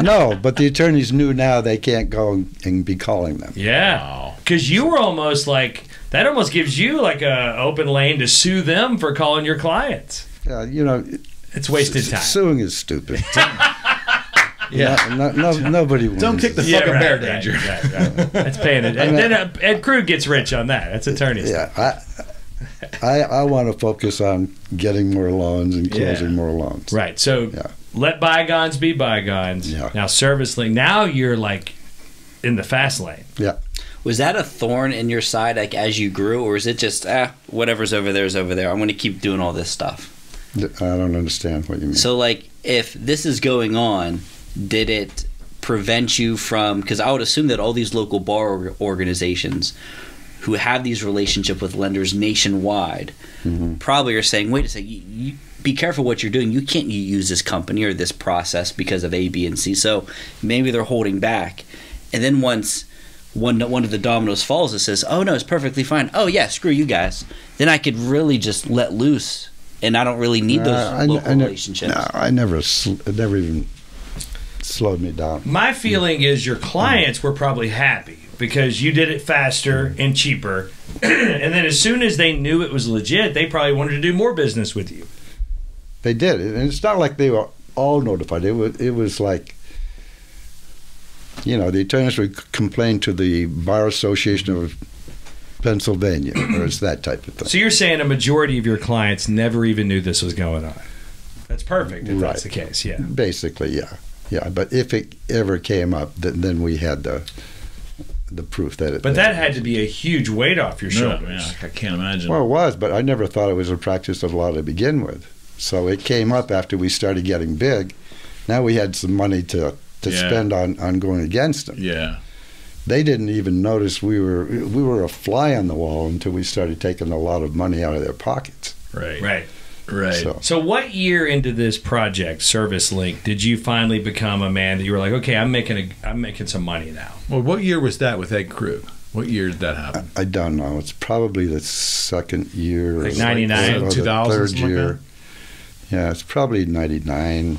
[SPEAKER 2] No, but the attorneys knew now they can't go and be calling them.
[SPEAKER 1] Yeah, because you were almost like, that almost gives you like a open lane to sue them for calling your clients.
[SPEAKER 2] It's
[SPEAKER 1] wasted time.
[SPEAKER 2] Suing is stupid. Nobody wins.
[SPEAKER 3] Don't kick the fucking bear, Danger.
[SPEAKER 1] Right. That's paying it. And then Ed Krug gets rich on that. That's attorney's.
[SPEAKER 2] Yeah, I want to focus on getting more loans and closing more loans.
[SPEAKER 1] Right. So let bygones be bygones.
[SPEAKER 2] Yeah.
[SPEAKER 1] Now service lane. Now you're like in the fast lane.
[SPEAKER 2] Yeah.
[SPEAKER 4] Was that a thorn in your side, as you grew, or is it just whatever's over there is over there? I'm going to keep doing all this stuff.
[SPEAKER 2] I don't understand what you mean.
[SPEAKER 4] So, like, if this is going on, did it prevent you from, because I would assume that all these local bar organizations who have these relationships with lenders nationwide probably are saying, wait a second, you be careful what you're doing. You can't use this company or this process because of A, B, and C. So maybe they're holding back. And then once one of the dominoes falls, it says, oh, no, it's perfectly fine. Oh, yeah, screw you guys. Then I could really just let loose, and I don't really need those local relationships.
[SPEAKER 2] No, it never even slowed me down.
[SPEAKER 1] My feeling is your clients were probably happy because you did it faster and cheaper. And then as soon as they knew it was legit, they probably wanted to do more business with you.
[SPEAKER 2] They did. And it's not like they were all notified. It was like, you know, the attorneys would complain to the Bar Association of Pennsylvania, or it's that type of thing.
[SPEAKER 1] So you're saying a majority of your clients never even knew this was going on. That's perfect if that's the case, yeah.
[SPEAKER 2] Basically, yeah. Yeah, but if it ever came up, then we had the proof that it...
[SPEAKER 1] But that had to be a huge weight off your shoulders.
[SPEAKER 3] Yeah, I can't imagine.
[SPEAKER 2] Well, it was, but I never thought it was a practice of law to begin with. So it came up after we started getting big. Now we had some money to spend on going against them.
[SPEAKER 3] Yeah.
[SPEAKER 2] They didn't even notice we were a fly on the wall until we started taking a lot of money out of their pockets.
[SPEAKER 3] Right.
[SPEAKER 1] So what year into this project, Service Link, did you finally become a man that you were like, okay, I'm making some money now?
[SPEAKER 3] Well, what year was that with Ed Krug? What year did that happen?
[SPEAKER 2] I don't know. It's probably the second year.
[SPEAKER 1] Like 99,
[SPEAKER 3] 2000,
[SPEAKER 2] third year. Yeah, it's probably 99.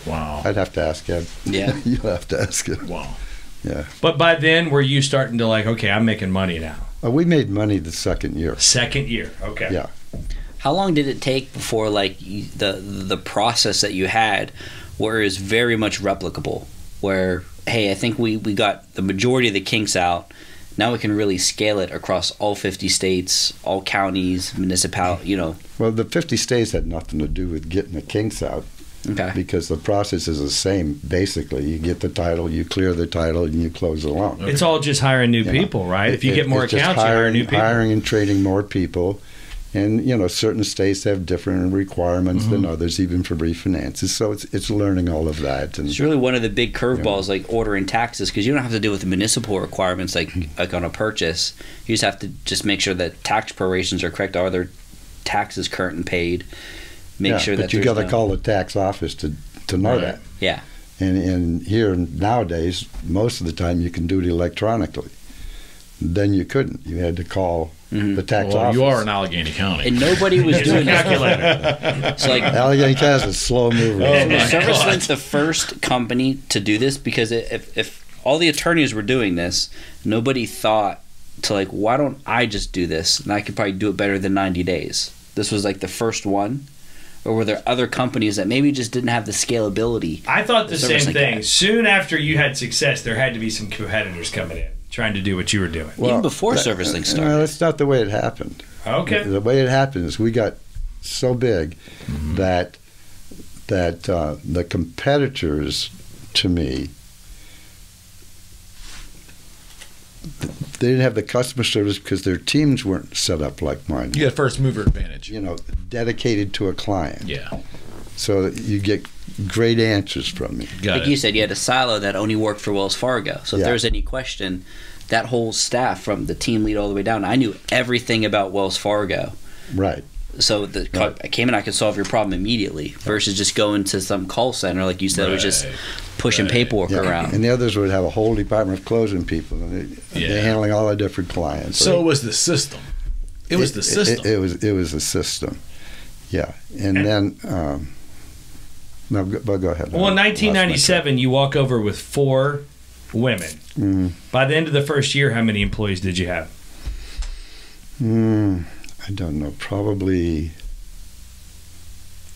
[SPEAKER 3] Wow.
[SPEAKER 2] I'd have to ask him.
[SPEAKER 4] Yeah.
[SPEAKER 2] You'll have to ask him.
[SPEAKER 3] Wow.
[SPEAKER 2] Yeah.
[SPEAKER 1] But by then, were you starting to like, okay, I'm making money now?
[SPEAKER 2] We made money the second year.
[SPEAKER 1] Second year, okay.
[SPEAKER 2] Yeah.
[SPEAKER 4] How long did it take before, like, the process that you had where it's very much replicable, where, hey, I think we got the majority of the kinks out, now we can really scale it across all 50 states, all counties, municipalities, you know?
[SPEAKER 2] Well, the 50 states had nothing to do with getting the kinks out.
[SPEAKER 4] Okay.
[SPEAKER 2] Because the process is the same, basically. You get the title, you clear the title, and you close the loan.
[SPEAKER 1] It's all just hiring new people, right? If you get more accounts, you hire new people.
[SPEAKER 2] Hiring and training more people. And, you know, certain states have different requirements than others, even for refinances. So it's learning all of that. And
[SPEAKER 4] it's really one of the big curveballs, like ordering taxes, because you don't have to deal with the municipal requirements like on a purchase. You just have to just make sure that tax prorations are correct. Are their taxes current and paid? Make sure that
[SPEAKER 2] but you got to call the tax office to know that.
[SPEAKER 4] Yeah.
[SPEAKER 2] And here nowadays, most of the time you can do it electronically. Then you couldn't. You had to call the tax office.
[SPEAKER 3] You are in Allegheny County.
[SPEAKER 4] And nobody was doing that. So, like,
[SPEAKER 2] Allegheny County is a slow mover.
[SPEAKER 4] Service Link's the first company to do this, because if all the attorneys were doing this, nobody thought to, like, why don't I just do this? And I could probably do it better than 90 days. This was like the first one. Or were there other companies that maybe just didn't have the scalability?
[SPEAKER 1] I thought the same thing. Soon after you had success, there had to be some competitors coming in, trying to do what you were doing.
[SPEAKER 4] Well, even before Service Link started.
[SPEAKER 2] No, that's not the way it happened.
[SPEAKER 1] Okay.
[SPEAKER 2] The way it happened is we got so big that the competitors, to me, they didn't have the customer service because their teams weren't set up like mine.
[SPEAKER 3] You got first mover advantage.
[SPEAKER 2] You know, dedicated to a client.
[SPEAKER 3] Yeah.
[SPEAKER 2] So you get great answers from me.
[SPEAKER 4] Like you said, you had a silo that only worked for Wells Fargo. So if there was any question, that whole staff from the team lead all the way down, I knew everything about Wells Fargo.
[SPEAKER 2] Right.
[SPEAKER 4] So I came in, I could solve your problem immediately versus just going to some call center, like you said, it was just pushing paperwork around.
[SPEAKER 2] And the others would have a whole department of closing people. And they're handling all the different clients.
[SPEAKER 3] So it was the system. It was the system.
[SPEAKER 2] It was the system. Yeah. And then, no, go ahead.
[SPEAKER 1] Well, in 1997, you walk over with 4 women. By the end of the first year, how many employees did you have?
[SPEAKER 2] I don't know, probably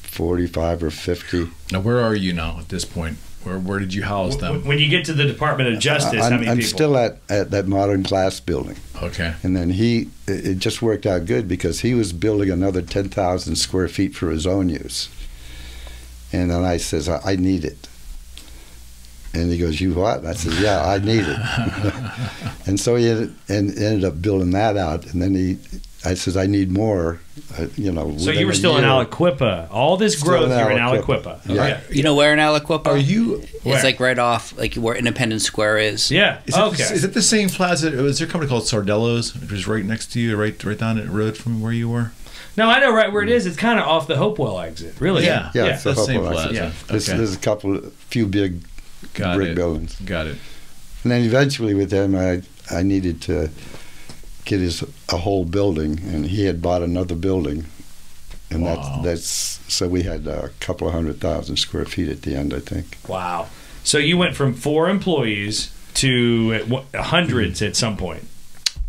[SPEAKER 2] 45 or 50.
[SPEAKER 3] Now, where are you now at this point? Where did you house them?
[SPEAKER 1] When you get to the Department of Justice, how many people?
[SPEAKER 2] I'm still at that modern glass building.
[SPEAKER 3] Okay.
[SPEAKER 2] And then it just worked out good because he was building another 10,000 square feet for his own use. And then I says, I need it. And he goes, you what? And I said, yeah, I need it. And so he ended up building that out. And then I says, I need more, you know.
[SPEAKER 1] So you were still in Aliquippa. All this growth, you're in Aliquippa.
[SPEAKER 2] Yeah.
[SPEAKER 1] Okay.
[SPEAKER 4] You know where in Aliquippa?
[SPEAKER 3] Are you?
[SPEAKER 4] It's like right off, like where Independence Square is.
[SPEAKER 1] Yeah. Okay.
[SPEAKER 3] Is it the same plaza? Was there a company called Sardello's, which was right next to you, right down the road from where you were?
[SPEAKER 1] No, I know right where it is. It's kind of off the Hopewell exit, really.
[SPEAKER 3] Yeah.
[SPEAKER 2] Yeah, it's the
[SPEAKER 3] That's the same
[SPEAKER 2] Hopewell
[SPEAKER 3] plaza.
[SPEAKER 2] exit. There's a few big brick buildings.
[SPEAKER 3] Got it.
[SPEAKER 2] And then eventually with him, I needed to get a whole building, and he had bought another building. And that's so we had a couple of 100,000 square feet at the end, I think.
[SPEAKER 1] Wow. So you went from 4 employees to hundreds at some point.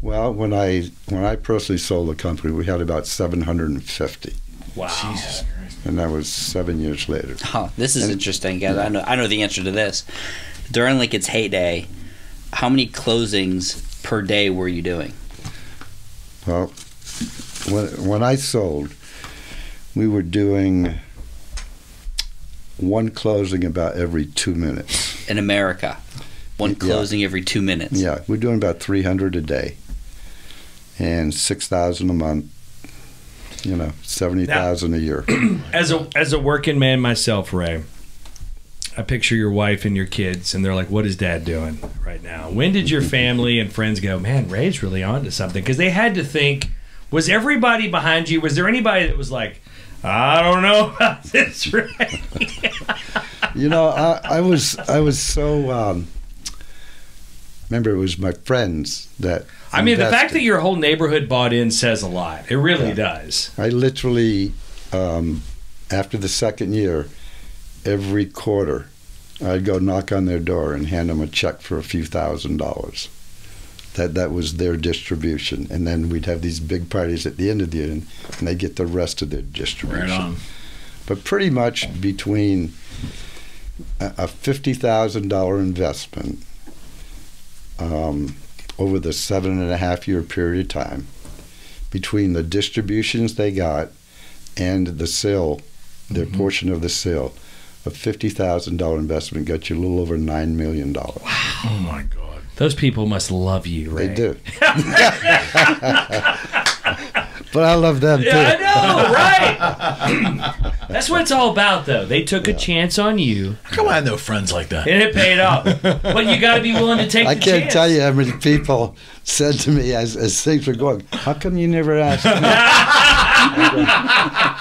[SPEAKER 2] Well, when I personally sold the company, we had about 750.
[SPEAKER 1] Wow.
[SPEAKER 3] Jesus Christ.
[SPEAKER 2] And that was 7 years later.
[SPEAKER 4] Huh, this is interesting, guys. I know the answer to this. During like its heyday, how many closings per day were you doing?
[SPEAKER 2] Well, when I sold, we were doing one closing about every 2 minutes.
[SPEAKER 4] In America, one closing every 2 minutes.
[SPEAKER 2] Yeah, we're doing about 300 a day, and 6,000 a month. You know, 70,000 a year.
[SPEAKER 1] As a working man myself, Ray, I picture your wife and your kids, and they're like, "What is Dad doing right now?" When did your family and friends go, "Man, Ray's really on to something"? Because they had to think. Was everybody behind you? Was there anybody that was like, "I don't know about this, Ray"?
[SPEAKER 2] You know, I was so. Remember, it was my friends that.
[SPEAKER 1] I mean, the fact that your whole neighborhood bought in says a lot. It really does.
[SPEAKER 2] I literally, after the second year, every quarter, I'd go knock on their door and hand them a check for a few $1,000s. That was their distribution, and then we'd have these big parties at the end of the year, and they get the rest of their distribution.
[SPEAKER 3] Right on.
[SPEAKER 2] But pretty much between a $50,000 investment over the 7.5-year period of time, between the distributions they got and the sale, their portion of the sale, a $50,000 investment got you a little over $9 million. Wow.
[SPEAKER 3] Oh my God.
[SPEAKER 1] Those people must love you, Ray.
[SPEAKER 2] They do. But I love them too.
[SPEAKER 1] Yeah, I know, right? That's what it's all about, though. They took a chance on you.
[SPEAKER 3] How come I have no friends like that?
[SPEAKER 1] And it paid off. But you got to be willing to take the chance.
[SPEAKER 2] I can't tell you how many people said to me as things were going, "How come you never asked me?"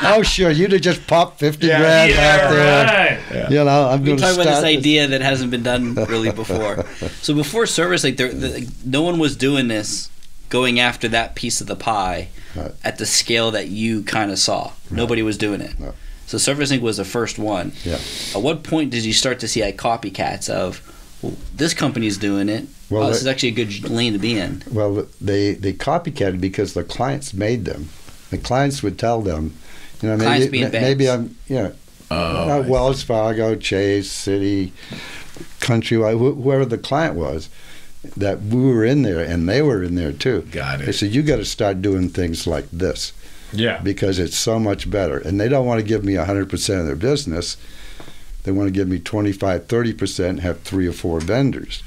[SPEAKER 2] Oh, sure, you'd have just popped 50 grand out there.
[SPEAKER 1] Right.
[SPEAKER 2] Yeah. You know, I'm going to
[SPEAKER 4] talk
[SPEAKER 2] start
[SPEAKER 4] about this idea that hasn't been done really before. So before service, like no one was doing this, going after that piece of the pie at the scale that you kind of saw. Nobody was doing it.
[SPEAKER 2] No.
[SPEAKER 4] So Service Inc. was the first one.
[SPEAKER 2] Yeah.
[SPEAKER 4] At what point did you start to see like copycats of, well, this company's doing it.
[SPEAKER 2] Well,
[SPEAKER 4] this is actually a good lane to be in.
[SPEAKER 2] Well, they copycatted because the clients made them. The clients would tell them, you know, maybe I'm, you know, Wells Fargo, Chase, Citi, Countrywide, whoever the client was, that we were in there and they were in there too.
[SPEAKER 3] Got it.
[SPEAKER 2] They said, you got to start doing things like this.
[SPEAKER 1] Yeah.
[SPEAKER 2] Because it's so much better. And they don't want to give me 100% of their business. They want to give me 25, 30% and have 3 or 4 vendors.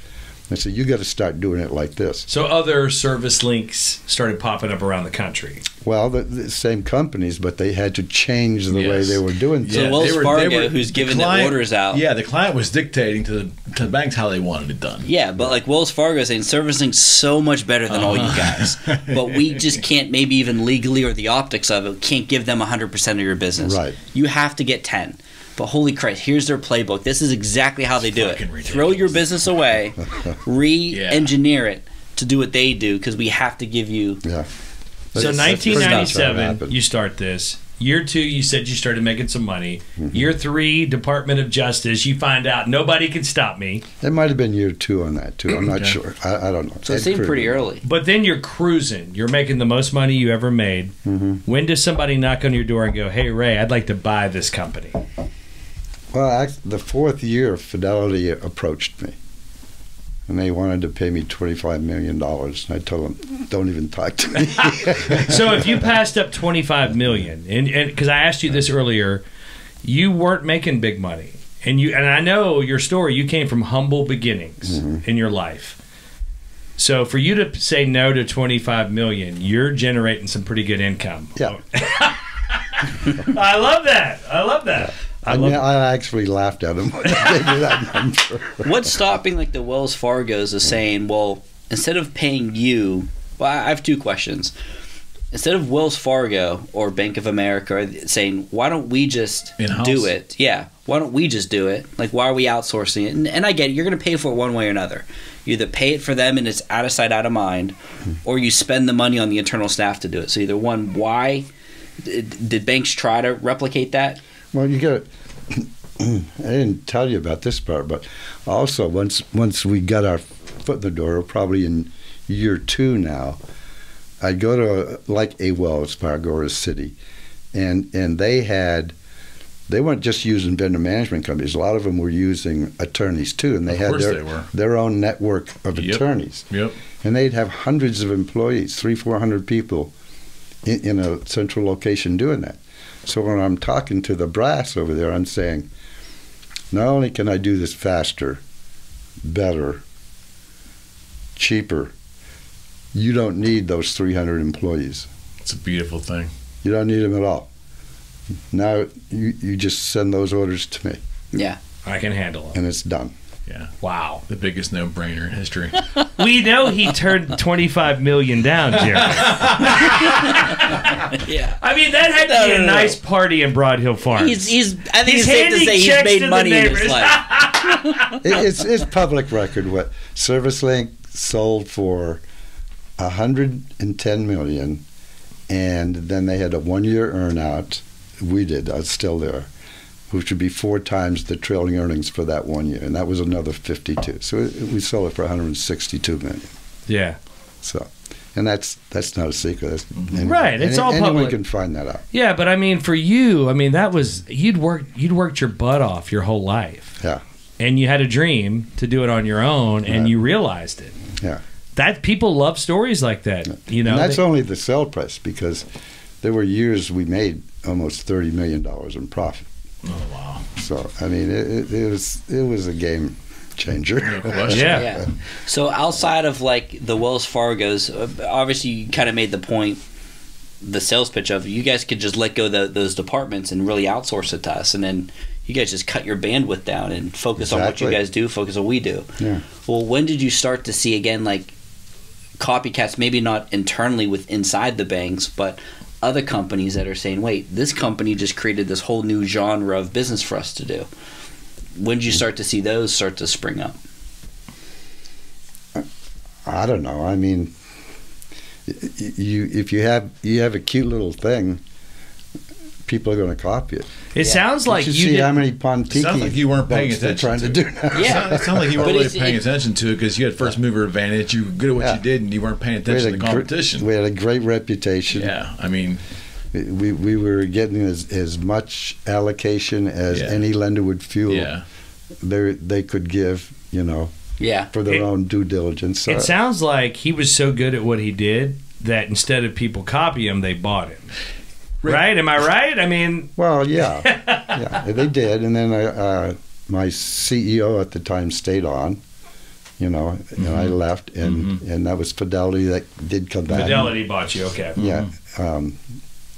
[SPEAKER 2] I said, you got to start doing it like this.
[SPEAKER 1] So other service links started popping up around the country.
[SPEAKER 2] Well, the same companies, but they had to change the way they were doing things.
[SPEAKER 4] So Wells Fargo, who's giving the orders out.
[SPEAKER 3] Yeah, the client was dictating to the banks how they wanted it done.
[SPEAKER 4] Yeah, but like Wells Fargo is saying, servicing's so much better than all you guys. But we just can't, maybe even legally or the optics of it, can't give them 100% of your business.
[SPEAKER 2] Right.
[SPEAKER 4] You have to get 10. But holy Christ, here's their playbook. This is exactly how they do it.
[SPEAKER 3] Ridiculous.
[SPEAKER 4] Throw your business away, re-engineer it to do what they do, because we have to give you...
[SPEAKER 2] Yeah.
[SPEAKER 1] So
[SPEAKER 2] That's
[SPEAKER 1] 1997, you start this. Year 2, you said you started making some money. Year 3, Department of Justice, you find out nobody can stop me.
[SPEAKER 2] It might have been year 2 on that, too. I'm not sure. I don't know.
[SPEAKER 4] So it seemed pretty early.
[SPEAKER 1] But then you're cruising. You're making the most money you ever made. When does somebody knock on your door and go, "Hey, Ray, I'd like to buy this company"?
[SPEAKER 2] Well, the 4th year, Fidelity approached me. And they wanted to pay me $25 million. And I told them, don't even talk to me.
[SPEAKER 1] So if you passed up $25 million, and because I asked you this earlier, you weren't making big money. And I know your story, you came from humble beginnings in your life. So for you to say no to $25 million, you're generating some pretty good income.
[SPEAKER 2] Yeah.
[SPEAKER 1] I love that. I love that.
[SPEAKER 2] I actually laughed at him when I gave you that number.
[SPEAKER 4] What's stopping like the Wells Fargo's of saying, well, instead of paying you, well, I have two questions. Instead of Wells Fargo or Bank of America saying, why don't we just
[SPEAKER 3] In-house?
[SPEAKER 4] do it? Yeah. Why don't we just do it? Like, why are we outsourcing it? And I get it. You're going to pay for it one way or another. You either pay it for them and it's out of sight, out of mind, or you spend the money on the internal staff to do it. So either one, why did banks try to replicate that?
[SPEAKER 2] Well, you got. I didn't tell you about this part, but also once we got our foot in the door, probably in year 2 now, I'd go to like a Wells Fargo or a Citi, and they weren't just using vendor management companies. A lot of them were using attorneys too, and they had their own network of attorneys.
[SPEAKER 3] Yep.
[SPEAKER 2] And they'd have hundreds of employees, 300-400 people in a central location doing that. So when I'm talking to the brass over there, I'm saying, not only can I do this faster, better, cheaper, you don't need those 300 employees.
[SPEAKER 3] It's a beautiful thing.
[SPEAKER 2] You don't need them at all. Now you just send those orders to me.
[SPEAKER 4] Yeah.
[SPEAKER 1] I can handle it.
[SPEAKER 2] And it's done.
[SPEAKER 3] Yeah.
[SPEAKER 1] Wow.
[SPEAKER 3] The biggest no-brainer in history.
[SPEAKER 1] We know he turned $25 million down, Jerry.
[SPEAKER 4] Yeah.
[SPEAKER 1] I mean, that had to be a nice party in Broad Hill Farms.
[SPEAKER 4] I think it's safe to say he's made money in his life.
[SPEAKER 2] It's public record what ServiceLink sold for $110 million, and then they had a 1-year earnout. We did. I was still there, which would be 4 times the trailing earnings for that 1 year, and that was another 52. So we sold it for $162 million.
[SPEAKER 1] Yeah.
[SPEAKER 2] So, and that's not a secret. That's
[SPEAKER 1] right. It's all public.
[SPEAKER 2] Anyone can find that out.
[SPEAKER 1] Yeah, but I mean, for you, I mean, that was you'd worked your butt off your whole life.
[SPEAKER 2] Yeah.
[SPEAKER 1] And you had a dream to do it on your own, and you realized it.
[SPEAKER 2] Yeah.
[SPEAKER 1] That people love stories like that. You know,
[SPEAKER 2] and that's only the sell price, because there were years we made almost $30 million in profit.
[SPEAKER 3] Oh wow!
[SPEAKER 2] So I mean, it was a game changer.
[SPEAKER 3] No question.
[SPEAKER 1] Yeah.
[SPEAKER 4] So outside of like the Wells Fargo's, obviously you kind of made the point, the sales pitch of you guys could just let go of those departments and really outsource it to us, and then you guys just cut your bandwidth down and focus on what you guys do, focus on what we do.
[SPEAKER 2] Yeah.
[SPEAKER 4] Well, when did you start to see again like copycats, maybe not internally with inside the banks, but other companies that are saying, wait, this company just created this whole new genre of business for us to do? When did you start to see those start to spring up?
[SPEAKER 2] I don't know. I mean, if you have a cute little thing, people are going to copy it.
[SPEAKER 1] It sounds like
[SPEAKER 2] you
[SPEAKER 1] you
[SPEAKER 2] see how many Pontiki
[SPEAKER 3] sounds like you weren't paying
[SPEAKER 2] boats they're
[SPEAKER 3] attention
[SPEAKER 2] trying to
[SPEAKER 3] to.
[SPEAKER 2] do now.
[SPEAKER 4] Yeah.
[SPEAKER 3] It sounds like you weren't
[SPEAKER 4] But
[SPEAKER 3] really
[SPEAKER 4] it's-
[SPEAKER 3] paying attention to it because you had first mover advantage. You were good at what you did, and you weren't paying attention to the competition.
[SPEAKER 2] We had a great reputation.
[SPEAKER 3] Yeah, I mean,
[SPEAKER 2] we were getting as much allocation as any lender would feel they could give, for their own due diligence. So,
[SPEAKER 1] it sounds like he was so good at what he did that instead of people copy him, they bought him. Right? Am I right? I mean,
[SPEAKER 2] well, yeah, they did, and then my CEO at the time stayed on, and I left, and that was Fidelity that did come back.
[SPEAKER 1] Fidelity bought you, okay?
[SPEAKER 2] Yeah.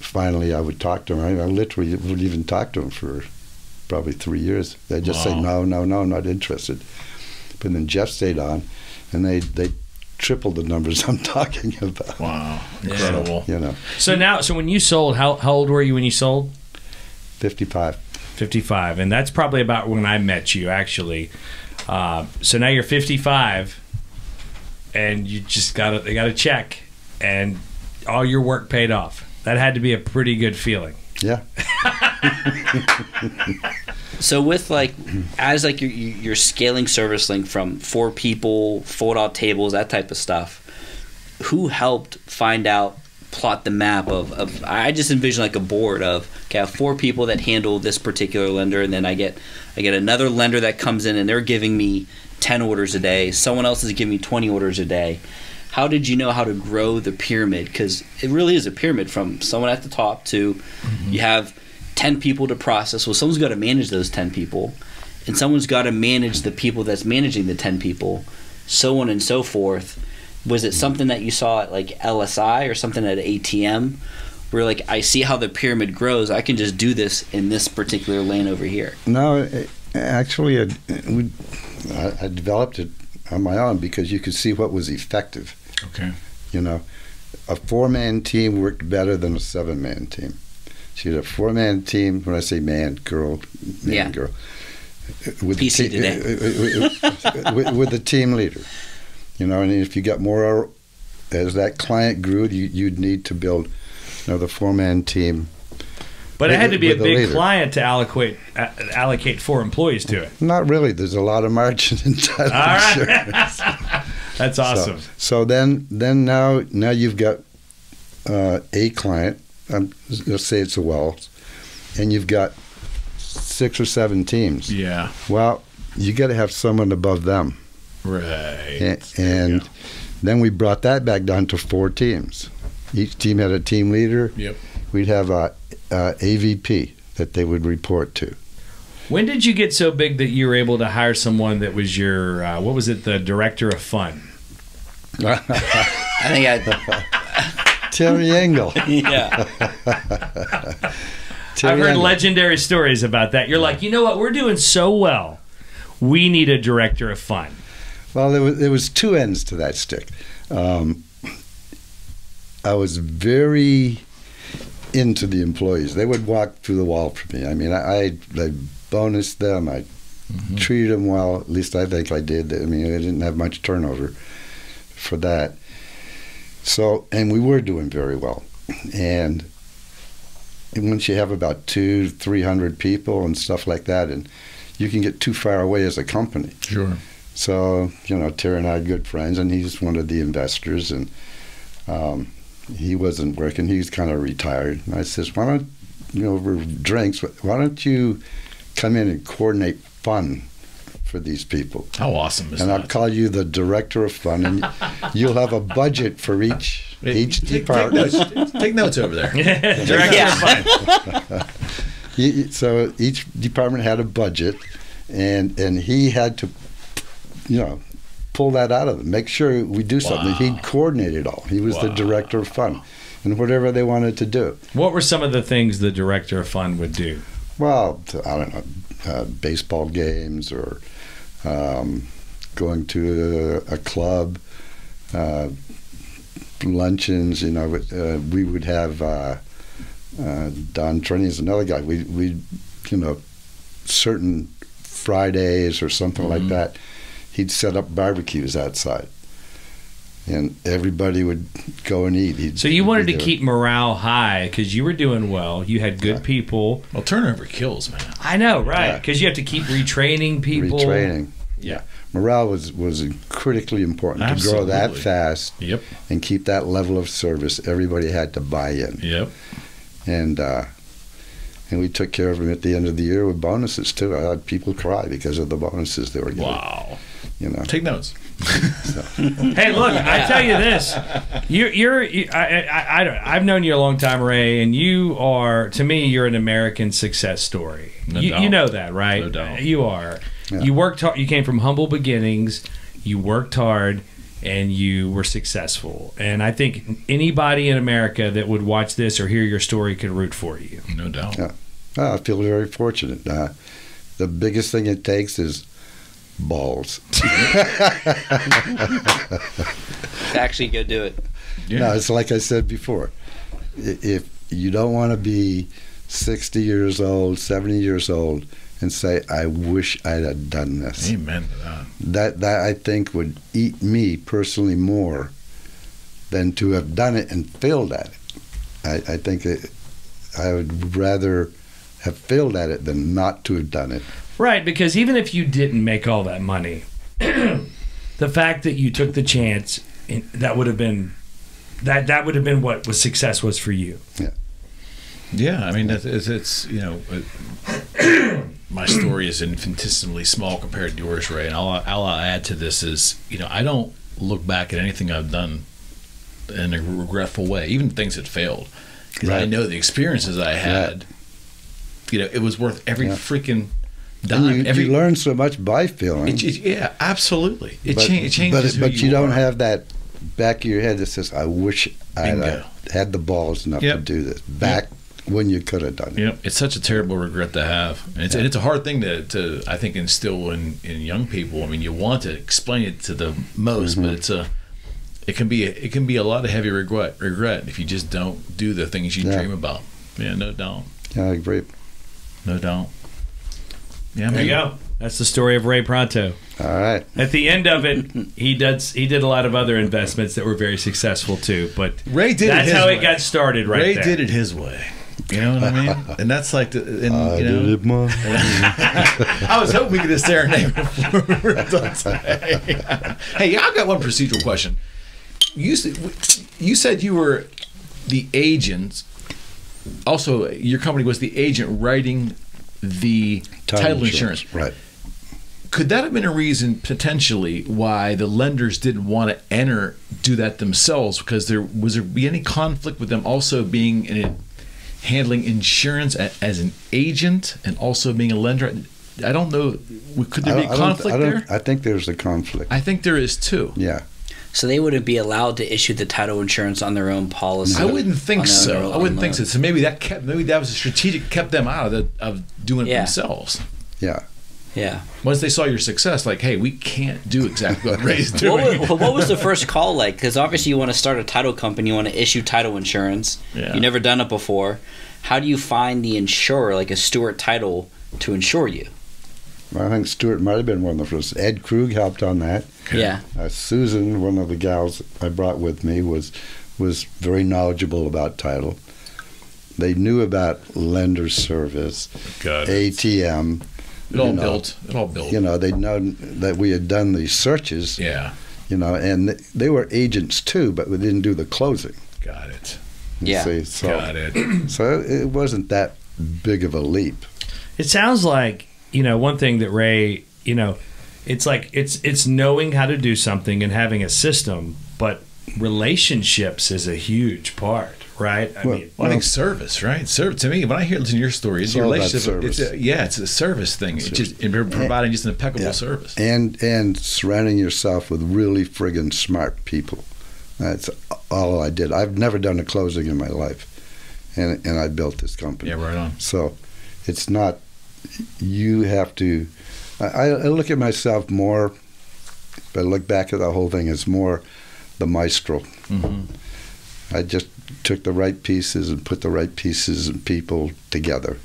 [SPEAKER 2] Finally, I would talk to him. I literally would even talk to him for probably 3 years. They'd just say no, not interested. But then Jeff stayed on, and they tripled the numbers I'm talking about.
[SPEAKER 3] wow, incredible.
[SPEAKER 1] So when you sold, how old were you when you sold?
[SPEAKER 2] 55.
[SPEAKER 1] 55, and that's probably about when I met you, actually. So now you're 55, and you just got a check, and all your work paid off. That had to be a pretty good feeling.
[SPEAKER 2] Yeah.
[SPEAKER 4] So with as you're scaling ServiceLink from 4 people, fold-out tables, that type of stuff, who helped plot the map of I just envision like a board of, okay, I have 4 people that handle this particular lender, and then I get another lender that comes in and they're giving me 10 orders a day. Someone else is giving me 20 orders a day. How did you know how to grow the pyramid? Because it really is a pyramid from someone at the top to you have 10 people to process. Well, someone's got to manage those 10 people, and someone's got to manage the people that's managing the 10 people, so on and so forth. Was it something that you saw at like LSI or something at ATM? Where like, I see how the pyramid grows. I can just do this in this particular lane over here.
[SPEAKER 2] No, actually, I developed it on my own because you could see what was effective.
[SPEAKER 3] Okay.
[SPEAKER 2] You know, a 4-man team worked better than a 7-man team. So you had a 4-man team. When I say man, girl, man, girl. With
[SPEAKER 4] PC today.
[SPEAKER 2] with the team leader. You know, and if you got more, as that client grew, you'd need to build another 4-man team.
[SPEAKER 1] But it had to be a big client to allocate 4 employees to it.
[SPEAKER 2] Not really. There's a lot of margin in title insurance.
[SPEAKER 1] That's awesome.
[SPEAKER 2] So then now you've got a client. Let's say it's a Wells, and you've got 6 or 7 teams.
[SPEAKER 3] Yeah.
[SPEAKER 2] Well, you got to have someone above them.
[SPEAKER 3] Right.
[SPEAKER 2] And then we brought that back down to 4 teams. Each team had a team leader.
[SPEAKER 3] Yep.
[SPEAKER 2] We'd have a AVP that they would report to.
[SPEAKER 1] When did you get so big that you were able to hire someone that was your, what was it, the director of fun?
[SPEAKER 4] I think
[SPEAKER 2] Terry Engel.
[SPEAKER 4] Yeah.
[SPEAKER 1] I've heard legendary stories about that. You're like, you know what? We're doing so well. We need a director of fun.
[SPEAKER 2] Well, there was 2 ends to that stick. I was very into the employees. They would walk through the wall for me. I mean, I bonused them. I treated them well. At least I think I did. I mean, I didn't have much turnover for that. So, and we were doing very well. And once you have about 200-300 people and stuff like that, and you can get too far away as a company.
[SPEAKER 3] Sure.
[SPEAKER 2] So, you know, Terry and I are good friends, and he's one of the investors, and he wasn't working. He was kind of retired. And I says, why don't, you know, over drinks, why don't you come in and coordinate fun for these people?
[SPEAKER 3] How awesome is that?
[SPEAKER 2] And I'll call you the director of fun, and you'll have a budget for each department.
[SPEAKER 3] Take notes over there.
[SPEAKER 1] Director of fun.
[SPEAKER 2] So each department had a budget, and he had to, you know, pull that out of them, make sure we do something. He'd coordinate it all. He was the director of fun, and whatever they wanted to do.
[SPEAKER 1] What were some of the things the director of fun would do?
[SPEAKER 2] Well, I don't know, baseball games, or going to a club, luncheons. You know, we would have Don Trini is another guy. We you know, certain Fridays or something like that, he'd set up barbecues outside, and everybody would go and eat.
[SPEAKER 1] So you wanted to keep morale high because you were doing well. You had good people.
[SPEAKER 3] Well, turnover kills, man.
[SPEAKER 1] I know, right? Because you have to keep retraining people.
[SPEAKER 2] Retraining. Yeah. Morale was critically important.
[SPEAKER 3] Absolutely.
[SPEAKER 2] To grow that fast.
[SPEAKER 3] Yep.
[SPEAKER 2] And keep that level of service. Everybody had to buy in.
[SPEAKER 3] Yep.
[SPEAKER 2] And we took care of them at the end of the year with bonuses too. I had people cry because of the bonuses they were getting.
[SPEAKER 3] Wow.
[SPEAKER 2] You know.
[SPEAKER 3] Take notes.
[SPEAKER 2] So.
[SPEAKER 1] Hey, look! I tell you this, I've known you a long time, Ray, and you are, to me, you're an American success story.
[SPEAKER 3] No
[SPEAKER 1] you,
[SPEAKER 3] doubt.
[SPEAKER 1] you know that, right?
[SPEAKER 3] No doubt.
[SPEAKER 1] You are.
[SPEAKER 2] Yeah.
[SPEAKER 1] You worked hard. You came from humble beginnings. You worked hard, and you were successful. And I think anybody in America that would watch this or hear your story could root for you.
[SPEAKER 3] No doubt.
[SPEAKER 2] Yeah. Well, I feel very fortunate. The biggest thing it takes is balls.
[SPEAKER 4] To actually go do it.
[SPEAKER 3] Yeah.
[SPEAKER 2] No, it's like I said before. If you don't want to be 60 years old, 70 years old, and say, I wish I'd have done this.
[SPEAKER 3] Amen to that.
[SPEAKER 2] That I think would eat me personally more than to have done it and failed at it. I think I would rather have failed at it than not to have done it.
[SPEAKER 1] Right, because even if you didn't make all that money, the fact that you took the chance, that would have been what success was for you.
[SPEAKER 2] Yeah.
[SPEAKER 3] Yeah, I mean, it's you know, my story is infinitesimally small compared to yours, Ray. And all I'll add to this is, you know, I don't look back at anything I've done in a regretful way, even things that failed, because I know the experiences I had. You know, it was worth every freaking dime.
[SPEAKER 2] You learn so much by failing.
[SPEAKER 3] Yeah, absolutely. It changes.
[SPEAKER 2] But you don't have back of your head that says, I wish I had the balls enough to do this back when you could have done it.
[SPEAKER 3] Yep. It's such a terrible regret to have. And it's a hard thing to I think, instill in young people. I mean, you want to explain it to the most, but it can be a lot of heavy regret if you just don't do the things you dream about. Yeah, no doubt.
[SPEAKER 2] Yeah, I agree.
[SPEAKER 3] No doubt. Yeah,
[SPEAKER 1] there you go. That's the story of Ray Pronto.
[SPEAKER 2] All right.
[SPEAKER 1] At the end of it, he did a lot of other investments that were very successful too. But
[SPEAKER 3] Ray did.
[SPEAKER 1] That's
[SPEAKER 3] it his
[SPEAKER 1] how
[SPEAKER 3] way.
[SPEAKER 1] It got started. Right.
[SPEAKER 3] Ray
[SPEAKER 1] there.
[SPEAKER 3] did it his way. You know what I mean? And that's like
[SPEAKER 2] did it my
[SPEAKER 3] I was hoping we could have serenade before we were done today. Hey, I've got one procedural question. You said you were the agent. Also, your company was the agent writing the title insurance.
[SPEAKER 2] Right.
[SPEAKER 3] Could that have been a reason potentially why the lenders didn't want to do that themselves? Because was there be any conflict with them also being handling insurance as an agent and also being a lender? I don't know. Could there be a conflict there?
[SPEAKER 2] I think there's a conflict.
[SPEAKER 3] I think there is too.
[SPEAKER 2] Yeah.
[SPEAKER 4] So they wouldn't be allowed to issue the title insurance on their own policy.
[SPEAKER 3] I wouldn't think so. I wouldn't think so. So maybe that was a strategic, kept them out of doing it themselves.
[SPEAKER 2] Yeah.
[SPEAKER 4] Yeah.
[SPEAKER 3] Once they saw your success, like, hey, we can't do exactly what Ray's doing.
[SPEAKER 4] What was the first call like? Because obviously you want to start a title company, you want to issue title insurance.
[SPEAKER 3] Yeah.
[SPEAKER 4] You've never done it before. How do you find the insurer, like a Stewart Title, to insure you?
[SPEAKER 2] Well, I think Stewart might have been one of the first. Ed Krug helped on that.
[SPEAKER 4] Yeah.
[SPEAKER 2] Susan, one of the gals I brought with me, was very knowledgeable about title. They knew about lender service, ATM.
[SPEAKER 3] It all built.
[SPEAKER 2] You know, they'd known that we had done these searches.
[SPEAKER 3] Yeah.
[SPEAKER 2] You know, and they were agents too, but we didn't do the closing.
[SPEAKER 3] Got it.
[SPEAKER 4] Yeah.
[SPEAKER 2] See, so,
[SPEAKER 3] Got it.
[SPEAKER 2] So it wasn't that big of a leap.
[SPEAKER 1] It sounds like, one thing that Ray, it's like it's knowing how to do something and having a system, but relationships is a huge part, right?
[SPEAKER 3] I think service, right? To me, when I hear your story, it's your relationship. It's a service thing. It's just providing just an impeccable service.
[SPEAKER 2] And surrounding yourself with really friggin' smart people. That's all I did. I've never done a closing in my life, and I built this company.
[SPEAKER 3] Yeah, right on.
[SPEAKER 2] So it's not, you have to, I look at myself more, if I look back at the whole thing, as more the maestro. I just took the right pieces and put the right pieces and people together,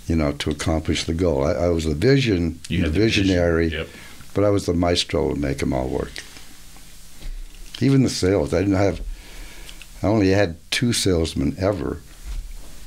[SPEAKER 2] to accomplish the goal. I was the visionary,
[SPEAKER 3] Yep.
[SPEAKER 2] but I was the maestro to make them all work. Even the sales, I only had 2 salesmen ever,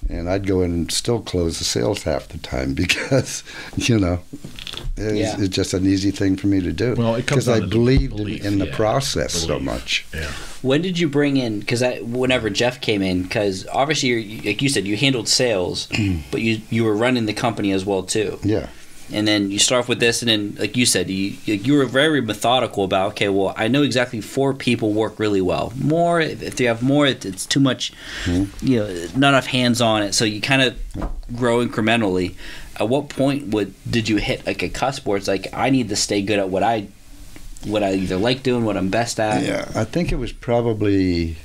[SPEAKER 2] and I'd go in and still close the sales half the time because, it's just an easy thing for me to do.
[SPEAKER 3] Well, it comes
[SPEAKER 2] because I believed
[SPEAKER 3] belief,
[SPEAKER 2] in the process so much.
[SPEAKER 3] Yeah.
[SPEAKER 4] When did you bring in? Because whenever Jeff came in, because obviously, like you said, you handled sales, but you were running the company as well too.
[SPEAKER 2] Yeah.
[SPEAKER 4] And then you start off with this, and then, like you said, you were very methodical about, okay, well, I know exactly 4 people work really well. More, if they have more, it's too much, not enough hands on it. So you kind of grow incrementally. At what point did you hit like a cusp where it's like, I need to stay good at what I either like doing, what I'm best at?
[SPEAKER 2] Yeah, I think it was probably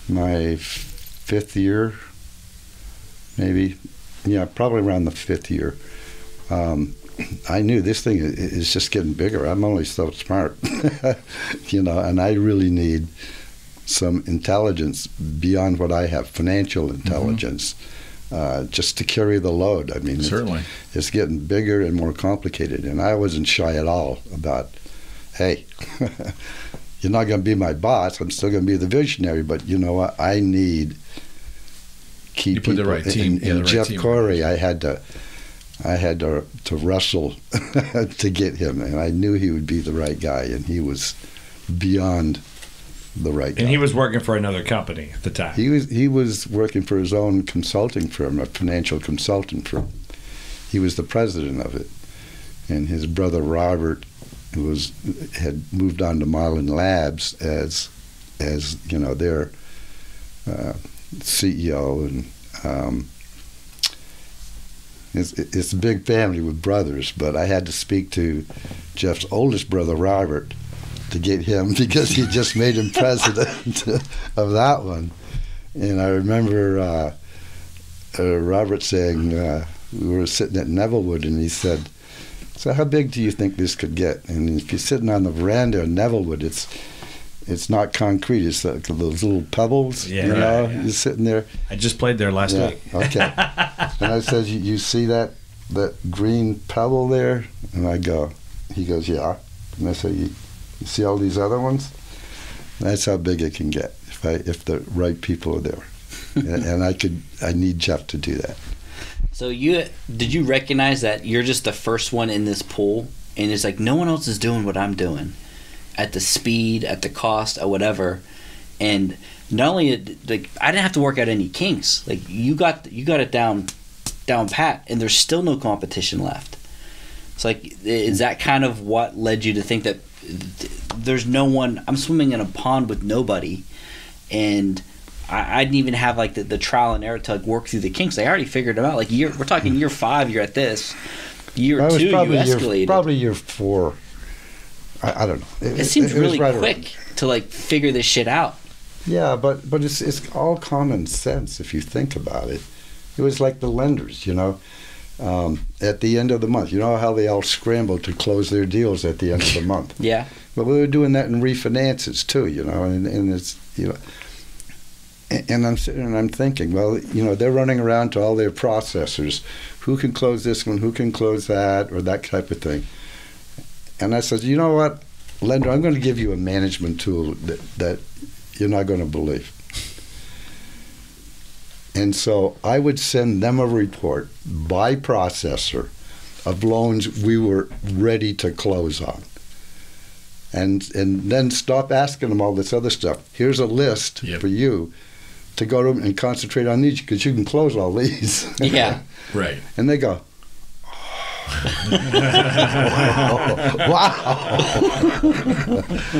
[SPEAKER 2] my 5th year, maybe. Yeah, probably around the 5th year. I knew this thing is just getting bigger. I'm only so smart, and I really need some intelligence beyond what I have, financial intelligence, just to carry the load. I mean,
[SPEAKER 3] certainly,
[SPEAKER 2] it's getting bigger and more complicated, and I wasn't shy at all about, hey, you're not going to be my boss. I'm still going to be the visionary, but you know what? I need key people.
[SPEAKER 3] You put the right team.
[SPEAKER 2] And Jeff Corey, I had to wrestle to get him, and I knew he would be the right guy, and he was beyond the right guy.
[SPEAKER 1] And he was working for another company at the time.
[SPEAKER 2] He was working for his own consulting firm, a financial consulting firm. He was the president of it, and his brother Robert had moved on to Marlin Labs as their CEO, and it's a big family with brothers, but I had to speak to Jeff's oldest brother, Robert, to get him because he just made him president of that one. And I remember Robert saying, we were sitting at Nevillewood, and he said, "So how big do you think this could get?" And if you're sitting on the veranda in Nevillewood, it's not concrete. It's like those little pebbles, You're sitting there.
[SPEAKER 1] I just played there last week.
[SPEAKER 2] Okay. And I said, you see that green pebble there? And he goes, yeah. And I said, you see all these other ones? That's how big it can get if the right people are there. And I need Jeff to do that.
[SPEAKER 4] So did you recognize that you're just the first one in this pool, and it's like no one else is doing what I'm doing at the speed, at the cost, or whatever? And not only like I didn't have to work out any kinks. Like you got it down pat, and there's still no competition left. It's like, is that kind of what led you to think that there's no one? I'm swimming in a pond with nobody, and I didn't even have like the trial and error to like work through the kinks. I already figured them out. Like we're talking year 5, you're at this. Year 2, you escalated.
[SPEAKER 2] Probably year 4. I don't know.
[SPEAKER 4] It seems really quick to like figure this shit out.
[SPEAKER 2] Yeah, but it's all common sense if you think about it. It was like the lenders, at the end of the month. You know how they all scrambled to close their deals at the end of the month.
[SPEAKER 4] Yeah.
[SPEAKER 2] But we were doing that in refinances too, and it's And I'm sitting and I'm thinking, well, they're running around to all their processors. Who can close this one? Who can close that? Or that type of thing. And I said, you know what, lender, I'm going to give you a management tool that you're not going to believe. And so I would send them a report by processor of loans we were ready to close on. And then stop asking them all this other stuff. Here's a list for you to go to them and concentrate on these because you can close all these.
[SPEAKER 4] Yeah.
[SPEAKER 3] Right.
[SPEAKER 2] And they go, wow.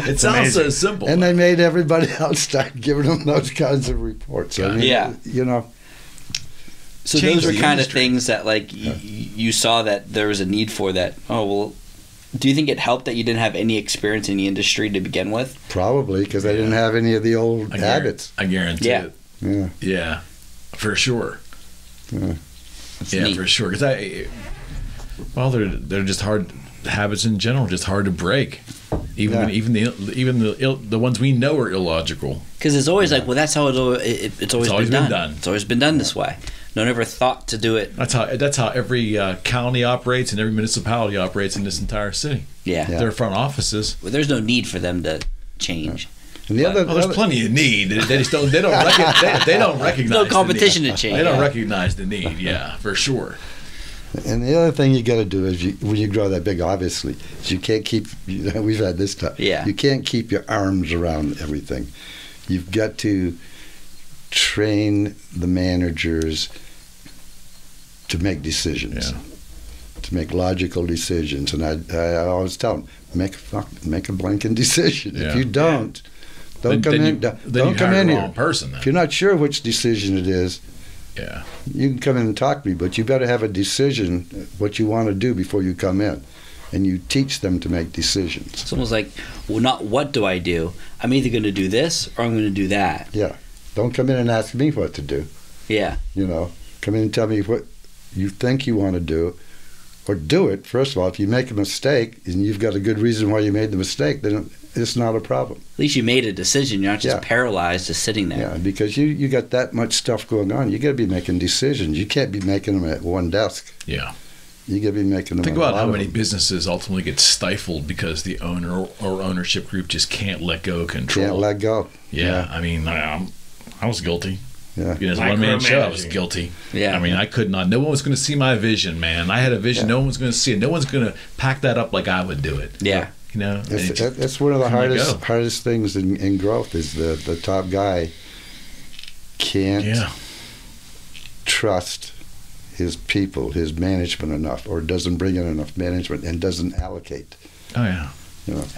[SPEAKER 3] It sounds so simple.
[SPEAKER 2] And they made everybody else start giving them those kinds of reports. I mean,
[SPEAKER 4] So those are kind of things that like you saw that there was a need for that. Oh, well, do you think it helped that you didn't have any experience in the industry to begin with?
[SPEAKER 2] Probably, because I didn't have any of the old habits.
[SPEAKER 3] I guarantee it.
[SPEAKER 2] Yeah.
[SPEAKER 3] Yeah, for sure.
[SPEAKER 2] Yeah,
[SPEAKER 3] for sure. Because they're just hard habits in general, just hard to break. Even the ones we know are illogical.
[SPEAKER 4] Because it's always like, well, that's how it's always been done. It's always been done this way. No one ever thought to do it.
[SPEAKER 3] That's how every county operates and every municipality operates in this entire city.
[SPEAKER 4] Yeah.
[SPEAKER 3] Their front offices.
[SPEAKER 4] Well, there's no need for them to change.
[SPEAKER 2] And
[SPEAKER 3] there's plenty of need. They just don't. They don't recognize.
[SPEAKER 4] No competition to change.
[SPEAKER 3] They don't recognize the need. Yeah, for sure.
[SPEAKER 2] And the other thing you got to do is when you grow that big, obviously, is you can't keep. We've had this stuff.
[SPEAKER 4] Yeah.
[SPEAKER 2] You can't keep your arms around everything. You've got to train the managers to make decisions, to make logical decisions. And I always tell them, make a blanking decision. If you don't come in here.
[SPEAKER 3] Person,
[SPEAKER 2] if you're not sure which decision it is, you can come in and talk to me, but you better have a decision what you want to do before you come in. And you teach them to make decisions.
[SPEAKER 4] It's almost like, well, not what do I do? I'm either going to do this or I'm going to do that.
[SPEAKER 2] Yeah. Don't come in and ask me what to do.
[SPEAKER 4] Yeah.
[SPEAKER 2] Come in and tell me what you think you want to do, or do it. First of all, if you make a mistake and you've got a good reason why you made the mistake, then it's not a problem.
[SPEAKER 4] At least you made a decision. You're not just paralyzed, just sitting there.
[SPEAKER 2] Yeah, because you got that much stuff going on. You got to be making decisions. You can't be making them at one desk.
[SPEAKER 3] Yeah.
[SPEAKER 2] You got to be making them.
[SPEAKER 3] Think about how many businesses ultimately get stifled because the owner or ownership group just can't let go of control.
[SPEAKER 2] Can't let go.
[SPEAKER 3] Yeah. I mean, I was guilty.
[SPEAKER 2] Yeah.
[SPEAKER 3] As a one-man show, I was guilty.
[SPEAKER 4] Yeah.
[SPEAKER 3] I mean, I could not. No one was going to see my vision, man. I had a vision. No one was going to see it. No one's going to pack that up like I would do it.
[SPEAKER 4] Yeah.
[SPEAKER 2] It's one of the hardest things in growth is the top guy can't trust his people, his management enough, or doesn't bring in enough management and doesn't allocate.
[SPEAKER 3] Oh yeah.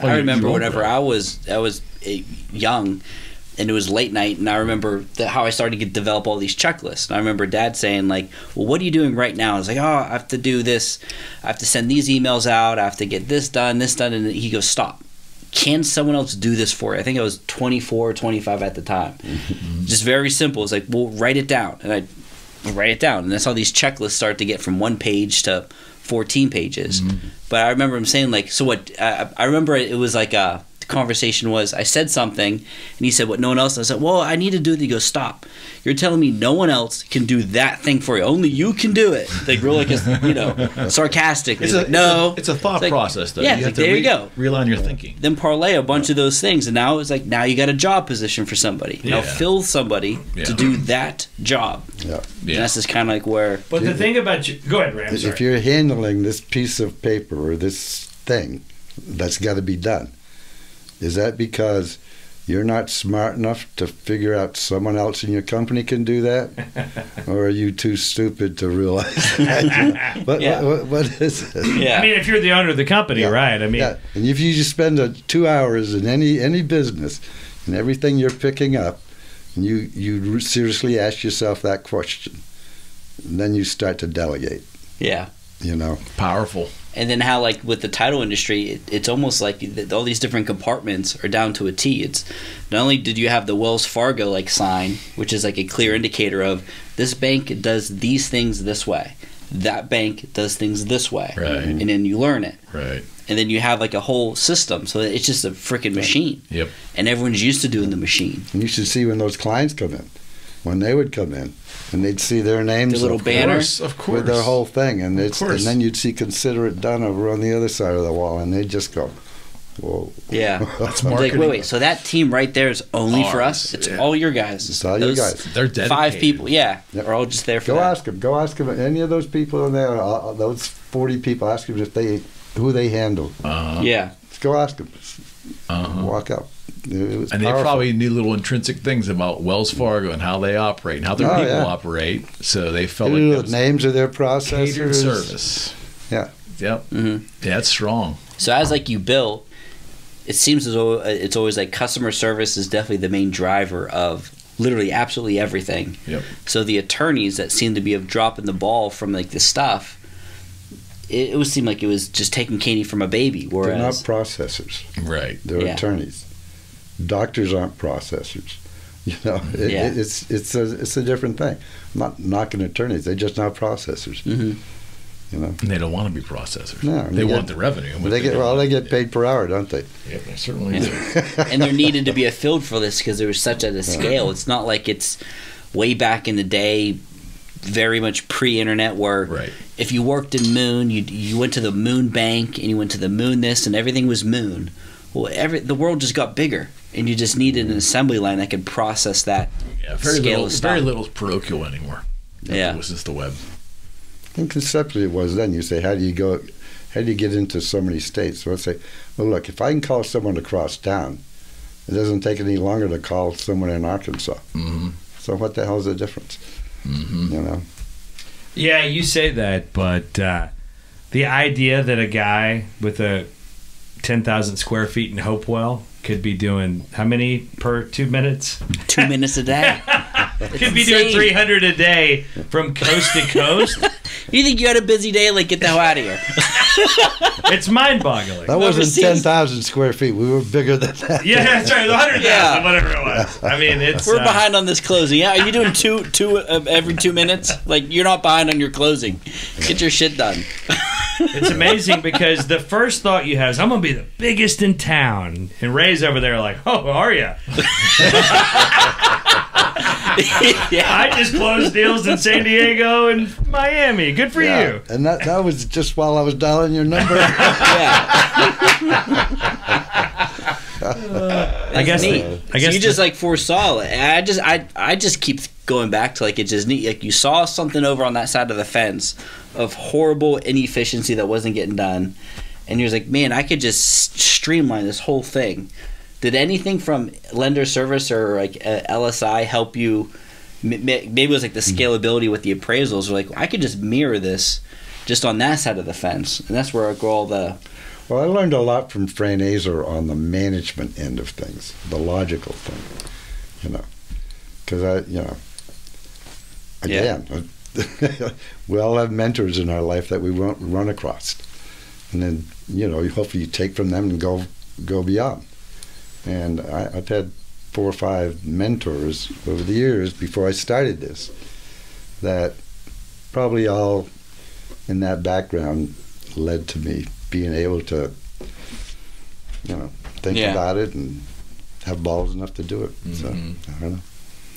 [SPEAKER 4] I remember whenever I was young, and it was late night, and I remember how I started to develop all these checklists. And I remember Dad saying, like, well, what are you doing right now? I was like, I have to do this. I have to send these emails out. I have to get this done. And he goes, stop. can someone else do this for you? I think I was 24 or 25 at the time. Just very simple. It's like, well, write it down. And I write it down. And that's how these checklists start to get from 1 page to 14 pages. But I remember him saying, like, so what? I remember it was like the conversation was, I said something, and he said, what, no one else? And I said, well, I need to do it. He goes, stop. You're telling me no one else can do that thing for you. Only you can do it. Like, real, like, you know, sarcastic.
[SPEAKER 3] It's a thought process, though.
[SPEAKER 4] Yeah,
[SPEAKER 3] you have to
[SPEAKER 4] there you go.
[SPEAKER 3] Realign your thinking.
[SPEAKER 4] Then parlay a bunch of those things, and now it's like, now you got a job position for somebody. Now fill somebody to do that job. And that's just kind of like where.
[SPEAKER 1] But the thing about you, go ahead, Ram.
[SPEAKER 2] If you're handling this piece of paper or this thing that's got to be done, is that because you're not smart enough to figure out someone else in your company can do that? Or are you too stupid to realize that? What is it?
[SPEAKER 1] Yeah. I mean, if you're the owner of the company, right? I mean,
[SPEAKER 2] and if you just spend 2 hours in any business and everything you're picking up, and you seriously ask yourself that question, and then you start to delegate.
[SPEAKER 4] Yeah.
[SPEAKER 2] You know?
[SPEAKER 3] Powerful.
[SPEAKER 4] And then how, like, with the title industry, it's almost like all these different compartments are down to a T. It's not only did you have the Wells Fargo, like, sign, which is like a clear indicator of this bank does these things this way, that bank does things this way,
[SPEAKER 3] right?
[SPEAKER 4] And then you learn it,
[SPEAKER 3] right? And
[SPEAKER 4] then you have like a whole system, so it's just a freaking machine.
[SPEAKER 3] Yep.
[SPEAKER 4] And everyone's used to doing the machine.
[SPEAKER 2] And you should see when those clients come in, when they would come in. And they'd see their names,
[SPEAKER 4] the little banners,
[SPEAKER 3] of course,
[SPEAKER 2] with their whole thing, and then you'd see "Consider it done" over on the other side of the wall, and they'd just go, "Whoa!"
[SPEAKER 4] Yeah,
[SPEAKER 3] that's
[SPEAKER 4] like wait. So that team right there is only for us. It's all your guys.
[SPEAKER 2] It's all your guys.
[SPEAKER 3] They're dedicated.
[SPEAKER 4] 5 people, are all just there for that.
[SPEAKER 2] Go ask them. Any of those people in there, those 40 people, ask them who they handle.
[SPEAKER 4] Yeah,
[SPEAKER 2] just go ask them. Walk up.
[SPEAKER 3] And they probably knew little intrinsic things about Wells Fargo and how they operate and how their people operate. So they felt like
[SPEAKER 2] the names of their processors.
[SPEAKER 3] Catered service.
[SPEAKER 2] Yeah.
[SPEAKER 3] Yep. Yeah, it's strong.
[SPEAKER 4] So as like you build, it seems as though it's always like customer service is definitely the main driver of literally absolutely everything.
[SPEAKER 3] Yep.
[SPEAKER 4] So the attorneys that seem to be of dropping the ball from like this stuff, it would seem like it was just taking candy from a baby. Whereas
[SPEAKER 2] they're not processors.
[SPEAKER 3] Right.
[SPEAKER 2] They're attorneys. Doctors aren't processors. You know, it's a different thing. I'm not knocking attorneys; they're just not processors. You know,
[SPEAKER 3] and they don't want to be processors.
[SPEAKER 2] No,
[SPEAKER 3] they want the revenue.
[SPEAKER 2] They get paid per hour, don't they?
[SPEAKER 3] Yep, they certainly do.
[SPEAKER 4] And there needed to be a field for this because there was such a scale. It's not like it's way back in the day, very much pre-internet, where if you worked in Moon, you went to the Moon Bank and you went to the Moon this, and everything was Moon. Well, the world just got bigger, and you just needed an assembly line that could process that scale of stuff.
[SPEAKER 3] Very little parochial anymore. It was just the web.
[SPEAKER 2] And conceptually, it was then. You say, how do you get into so many states? So I say, well, look, if I can call someone across town, it doesn't take any longer to call someone in Arkansas. So what the hell is the difference? You know.
[SPEAKER 1] Yeah, you say that, but the idea that a guy with a 10,000 square feet in Hopewell could be doing how many per 2 minutes?
[SPEAKER 4] 2 minutes a day.
[SPEAKER 1] Could be doing 300 a day from coast to coast.
[SPEAKER 4] You think you had a busy day? Like, get the hell out of here.
[SPEAKER 1] It's mind-boggling.
[SPEAKER 2] That wasn't 10,000 square feet. We were bigger than that.
[SPEAKER 1] Yeah, that's right. 100,000, whatever it was. I mean,
[SPEAKER 4] we're behind on this closing. Yeah, are you doing two every 2 minutes? Like, you're not behind on your closing. Get your shit done.
[SPEAKER 1] It's amazing because the first thought you have is, I'm going to be the biggest in town. And Ray's over there like, oh, are you? I just closed deals in San Diego and Miami. Good for you.
[SPEAKER 2] And that was just while I was dialing your number.
[SPEAKER 1] I guess
[SPEAKER 4] so you just like foresaw it. I just keep going back to like it's just neat. Like you saw something over on that side of the fence of horrible inefficiency that wasn't getting done, and you're like, man, I could just streamline this whole thing. Did anything from lender service or like LSI help you? Maybe it was like the scalability with the appraisals. Or like I could just mirror this just on that side of the fence, and that's where I go all the.
[SPEAKER 2] Well, I learned a lot from Fran Azer on the management end of things, the logical thing, you know, because again, we all have mentors in our life that we won't run across, and then hopefully you take from them and go go beyond. And I've had 4 or 5 mentors over the years before I started this that probably all in that background led to me being able to, think about it and have balls enough to do it. So, I don't know.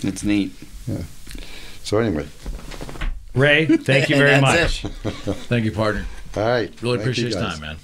[SPEAKER 4] It's neat.
[SPEAKER 2] Yeah. So anyway.
[SPEAKER 1] Ray, thank you very much.
[SPEAKER 3] Thank you, partner.
[SPEAKER 2] All right.
[SPEAKER 3] Really appreciate your time, man.